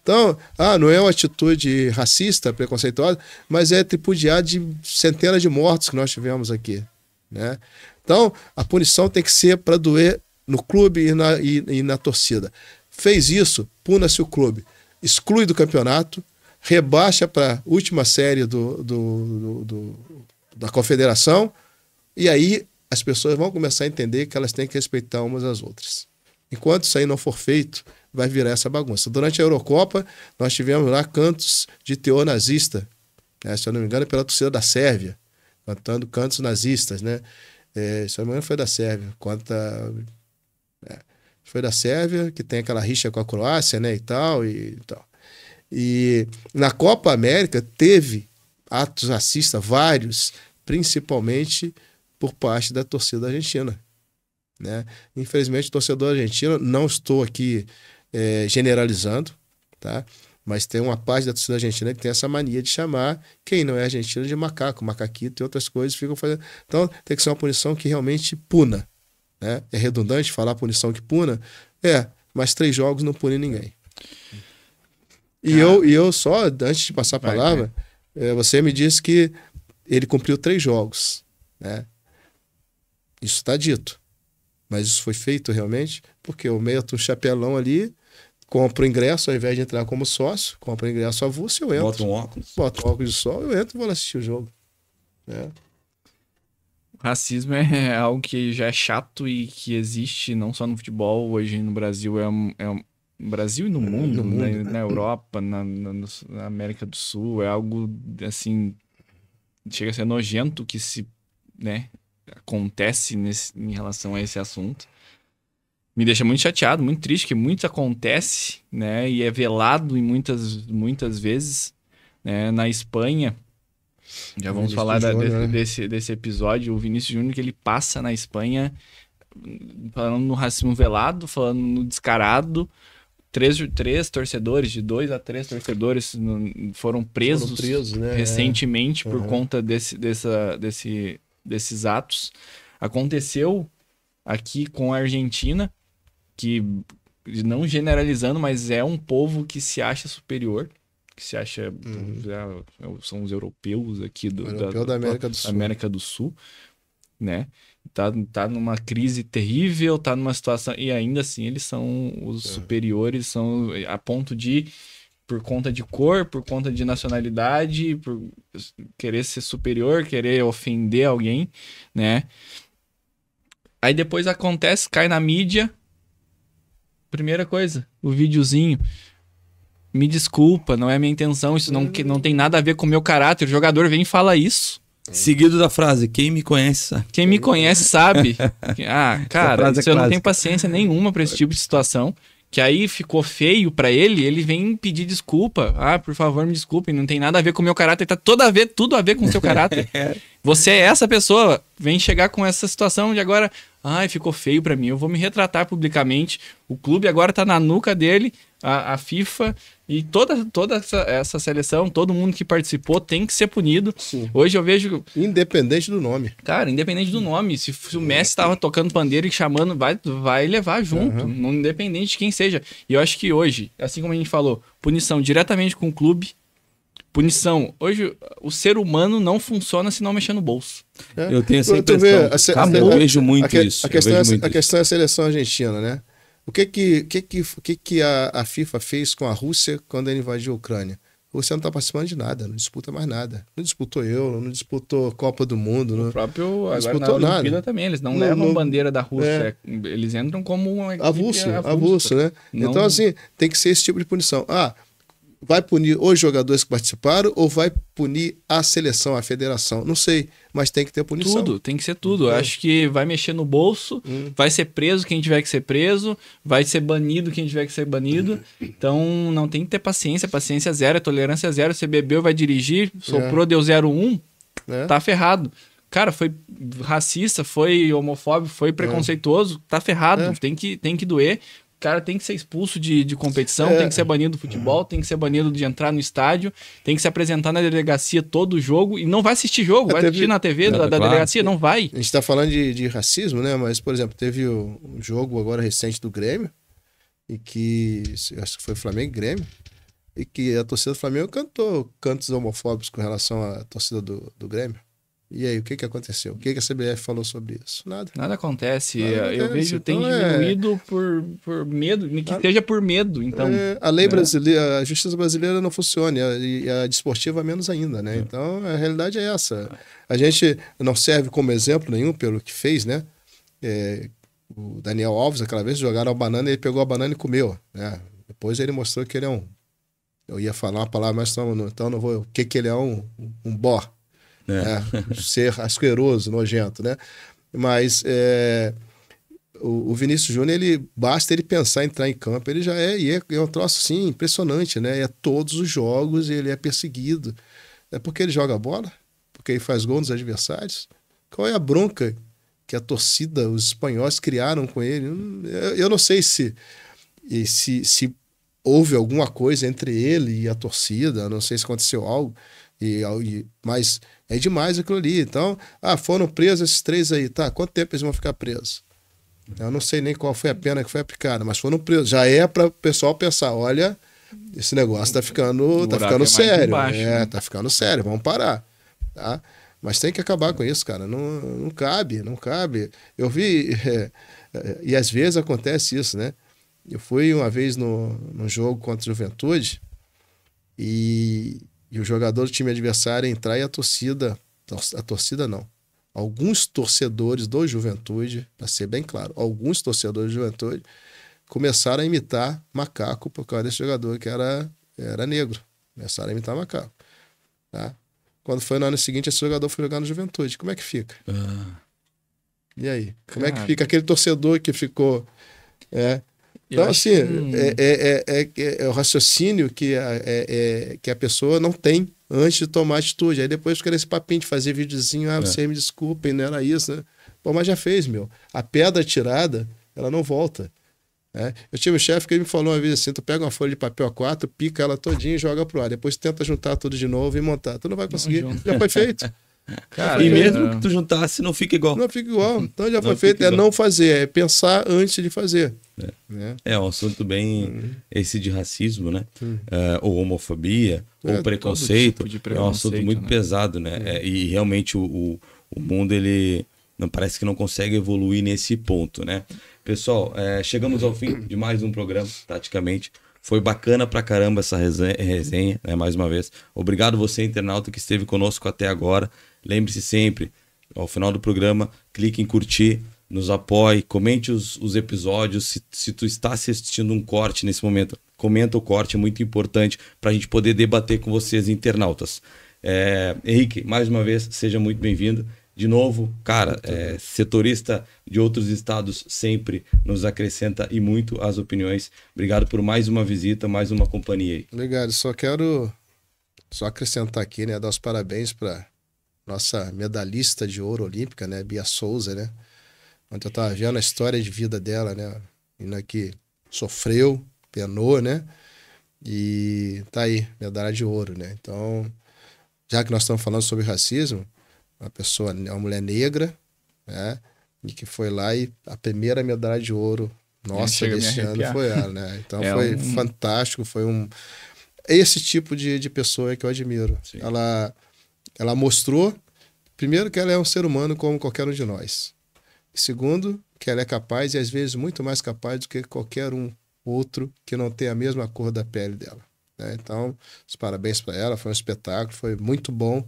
Então, não é uma atitude racista, preconceituosa, mas é tripudiar de centenas de mortos que nós tivemos aqui. Né? Então, a punição tem que ser para doer no clube e na torcida. Fez isso, puna-se o clube. Exclui do campeonato, rebaixa para a última série da confederação, e aí as pessoas vão começar a entender que elas têm que respeitar umas às outras. Enquanto isso aí não for feito, vai virar essa bagunça. Durante a Eurocopa, nós tivemos lá cantos de teor nazista, né? Se eu não me engano, pela torcida da Sérvia, cantando cantos nazistas, né? Se eu não me engano, foi da Sérvia. Foi da Sérvia, que tem aquela rixa com a Croácia, né? E tal. E na Copa América teve atos racistas, vários, principalmente por parte da torcida argentina. Né? Infelizmente, o torcedor argentino, não estou aqui generalizando, tá? Mas tem uma parte da torcida argentina que tem essa mania de chamar quem não é argentino de macaco, macaquito e outras coisas. Ficam fazendo. Então, tem que ser uma punição que realmente puna. Né? É redundante falar punição que puna? Mas 3 jogos não pune ninguém. E eu só, antes de passar a palavra, você me disse que ele cumpriu 3 jogos. Né? Isso está dito. Mas isso foi feito realmente porque eu meto um chapelão ali, compro o ingresso, ao invés de entrar como sócio, compro o ingresso avulso e eu entro. Bota um óculos. Boto um óculos de sol, eu entro e vou lá assistir o jogo. Racismo é algo que já é chato e que existe não só no futebol, hoje no Brasil Brasil e no mundo, na Europa, na América do Sul, é algo, assim, chega a ser nojento que né, acontece em relação a esse assunto. Me deixa muito chateado, muito triste, que muito acontece, né, e é velado em muitas vezes, né, na Espanha. Já vamos falar desse episódio, o Vinícius Júnior, que ele passa na Espanha falando no racismo velado, falando no descarado. 3 torcedores, de 2 a 3 torcedores foram presos né? Recentemente por conta desses atos. Aconteceu aqui com a Argentina, que, não generalizando, mas é um povo que se acha superior, que se acha... são os europeus aqui da América do Sul, né? Tá numa crise terrível, tá numa situação... E ainda assim, eles são os superiores, são a ponto de, por conta de cor, por conta de nacionalidade, por querer ser superior, querer ofender alguém, né? Aí depois acontece, cai na mídia. Primeira coisa, o videozinho. Me desculpa, não é minha intenção, isso não tem nada a ver com o meu caráter. O jogador vem e fala isso. Seguido da frase, quem me conhece sabe. Cara, eu não tenho paciência nenhuma pra esse tipo de situação. Que aí ficou feio pra ele vem pedir desculpa. Por favor, me desculpem, não tem nada a ver com o meu caráter, tá tudo a ver com o seu caráter. Você é essa pessoa, vem chegar com essa situação de agora, ficou feio pra mim, eu vou me retratar publicamente. O clube agora tá na nuca dele, a FIFA e toda essa seleção, todo mundo que participou tem que ser punido. Sim. Hoje eu vejo... Independente do nome. Cara, independente do nome. Se o Messi tava tocando pandeiro e chamando, vai levar junto, independente de quem seja. E eu acho que hoje, assim como a gente falou, punição diretamente com o clube, punição. Hoje, o ser humano não funciona se não mexer no bolso. Eu tenho essa impressão. Eu vejo muito isso. A questão é a seleção argentina, né? O que a FIFA fez com a Rússia quando ela invadiu a Ucrânia? A Rússia não está participando de nada, não disputa mais nada. Não disputou Euro, não disputou Copa do Mundo. O próprio, não disputou agora na Olimpíada também, eles não levam bandeira da Rússia. Eles entram como uma avulso, né? Não... Então, assim, tem que ser esse tipo de punição. Vai punir os jogadores que participaram ou vai punir a seleção, a federação? Não sei, mas tem que ter punição. Tudo, tem que ser tudo. Eu acho que vai mexer no bolso, vai ser preso quem tiver que ser preso, vai ser banido quem tiver que ser banido. Então não tem que ter paciência zero, tolerância zero. Você bebeu, vai dirigir, soprou, deu 0,1, tá ferrado. Cara, foi racista, foi homofóbico, foi preconceituoso, tá ferrado, tem que doer. O cara tem que ser expulso de competição, tem que ser banido do futebol, tem que ser banido de entrar no estádio, tem que se apresentar na delegacia todo jogo e não vai assistir jogo, vai assistir na TV da delegacia, não vai. A gente tá falando de racismo, né? Mas, por exemplo, teve um jogo agora recente do Grêmio, e que, acho que foi Flamengo e Grêmio, e que a torcida do Flamengo cantou cantos homofóbicos com relação à torcida do Grêmio. E aí, o que aconteceu? O que a CBF falou sobre isso? Nada acontece. Eu vejo que tem diminuído por medo, que seja por medo. Então, a lei brasileira, a justiça brasileira não funciona, e a desportiva menos ainda, né? Então, a realidade é essa. A gente não serve como exemplo nenhum pelo que fez, né? O Daniel Alves, aquela vez, jogaram a banana, ele pegou a banana e comeu, né? Depois ele mostrou que ele é eu ia falar uma palavra, mas então não vou... O que ele é? Um bó. Ser asqueroso, nojento, né? Mas o Vinícius Júnior, basta ele pensar em entrar em campo, ele já é um troço, sim, impressionante, né? É todos os jogos ele é perseguido. É porque ele joga bola? Porque ele faz gol nos adversários? Qual é a bronca que a torcida, os espanhóis criaram com ele? Eu não sei se houve alguma coisa entre ele e a torcida, não sei se aconteceu algo, mas é demais aquilo ali. Então, foram presos esses 3 aí, tá? Quanto tempo eles vão ficar presos? Eu não sei nem qual foi a pena que foi aplicada, mas foram presos. Já é para o pessoal pensar, olha, esse negócio tá ficando sério. Embaixo, né? Tá ficando sério, vamos parar, tá? Mas tem que acabar com isso, cara. Não cabe. Eu vi, e às vezes acontece isso, né? Eu fui uma vez no jogo contra a Juventude e o jogador do time adversário entrar e a torcida não. Alguns torcedores do Juventude, para ser bem claro, alguns torcedores do Juventude começaram a imitar macaco por causa desse jogador que era negro. Começaram a imitar macaco. Tá? Quando foi no ano seguinte, esse jogador foi jogar no Juventude. Como é que fica? E aí? Como é que fica aquele torcedor que ficou... Então, assim, é o raciocínio que a pessoa não tem antes de tomar atitude. Aí depois fica nesse papinho de fazer videozinho, vocês me desculpem, não era isso, né? Pô, mas já fez, meu. A pedra tirada, ela não volta. Eu tive um chefe que ele me falou uma vez assim, tu pega uma folha de papel A4, pica ela todinha e joga pro ar. Depois tenta juntar tudo de novo e montar. Tu não vai conseguir. Já foi feito. Cara, e mesmo que tu juntasse, não fica igual. Não fica igual. Então já foi feito. Não fazer, é pensar antes de fazer. É um assunto bem esse de racismo, né? Ou homofobia, ou preconceito. Tipo é um assunto muito pesado, né? E realmente o mundo, ele não parece que não consegue evoluir nesse ponto, né? Pessoal, chegamos ao fim de mais um programa, praticamente. Foi bacana pra caramba essa resenha, né? Mais uma vez. Obrigado você, internauta, que esteve conosco até agora. Lembre-se sempre, ao final do programa, clique em curtir, nos apoie, comente os episódios. Se tu está assistindo um corte nesse momento, comenta o corte, é muito importante para a gente poder debater com vocês, internautas. Henrique, mais uma vez, seja muito bem-vindo. De novo, cara, setorista de outros estados sempre nos acrescenta e muito as opiniões. Obrigado por mais uma visita, mais uma companhia aí. Obrigado. Só quero acrescentar aqui, né, dar os parabéns para nossa medalhista de ouro olímpica, né, Bia Souza, né? Ontem eu estava vendo a história de vida dela, né? Menina que sofreu, penou, né? E tá aí, medalha de ouro, né? Então, já que nós estamos falando sobre racismo, uma mulher negra, né? E que foi lá e a primeira medalha de ouro nossa desse ano foi ela, né? Então foi fantástico, foi esse tipo de pessoa que eu admiro. Ela mostrou, primeiro, que ela é um ser humano como qualquer um de nós. E segundo, que ela é capaz, e às vezes muito mais capaz do que qualquer um outro que não tem a mesma cor da pele dela, né? Então, os parabéns para ela, foi um espetáculo, foi muito bom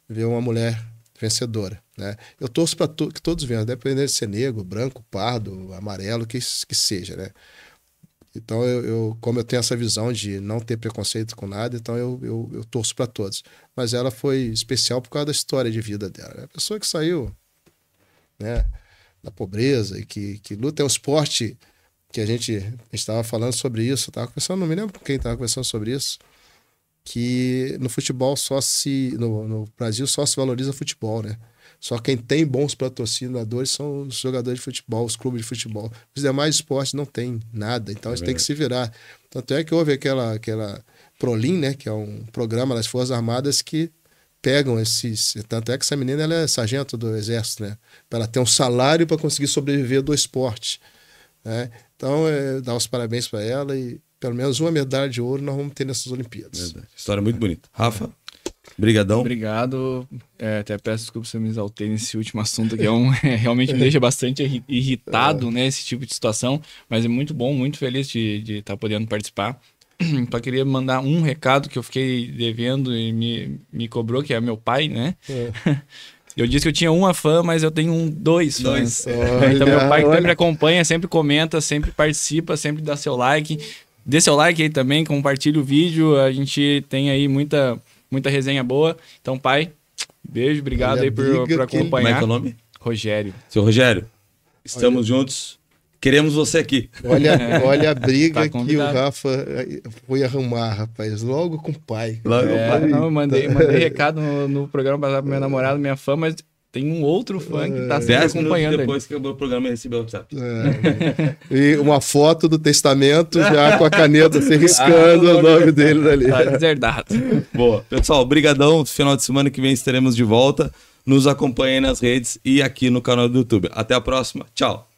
ver uma mulher vencedora, né? Eu torço para que todos venham, dependendo de ser negro, branco, pardo, amarelo, que seja, né? Então, como eu tenho essa visão de não ter preconceito com nada, então eu torço para todos. Mas ela foi especial por causa da história de vida dela. É a pessoa que saiu, né, da pobreza e que luta. É um esporte que a gente estava falando sobre isso, estava conversando, não me lembro com quem estava conversando sobre isso, que no futebol no Brasil só se valoriza futebol, né? Só quem tem bons patrocinadores são os jogadores de futebol, os clubes de futebol. Os demais esportes não tem nada, então a gente tem que se virar. Tanto é que houve aquela Prolim, né, que é um programa das Forças Armadas que pegam esses... Tanto é que essa menina, ela é sargento do Exército, né? Para ela ter um salário para conseguir sobreviver do esporte, né? Então, dar os parabéns para ela e pelo menos uma medalha de ouro nós vamos ter nessas Olimpíadas. Verdade. História muito bonita. Rafa, brigadão. Obrigado. Até peço desculpa se eu me exaltei nesse último assunto, que realmente me deixa bastante irritado, né, esse tipo de situação, mas é muito bom, muito feliz de estar podendo participar. Só queria mandar um recado que eu fiquei devendo e me cobrou, que é meu pai, né? Eu disse que eu tinha uma fã, mas eu tenho dois fãs. Então meu pai sempre acompanha, sempre comenta, sempre participa, sempre dá seu like. Dê seu like aí também, compartilhe o vídeo. A gente tem aí muita resenha boa. Então, pai, beijo, obrigado aí por acompanhar. Como é que é o nome? Rogério. Seu Rogério, estamos juntos. Queremos você aqui. Olha a briga tá que o Rafa foi arrumar, rapaz. Logo com o pai. Não, eu mandei recado no programa passado pra minha namorada, minha fã, mas tem um outro fã que tá sempre acompanhando. Depois que acabou o programa, ele recebeu o WhatsApp. E uma foto do testamento já com a caneta, se riscando o nome dele ali. Tá deserdado. Boa. Pessoal, brigadão. Final de semana que vem estaremos de volta. Nos acompanhem nas redes e aqui no canal do YouTube. Até a próxima. Tchau.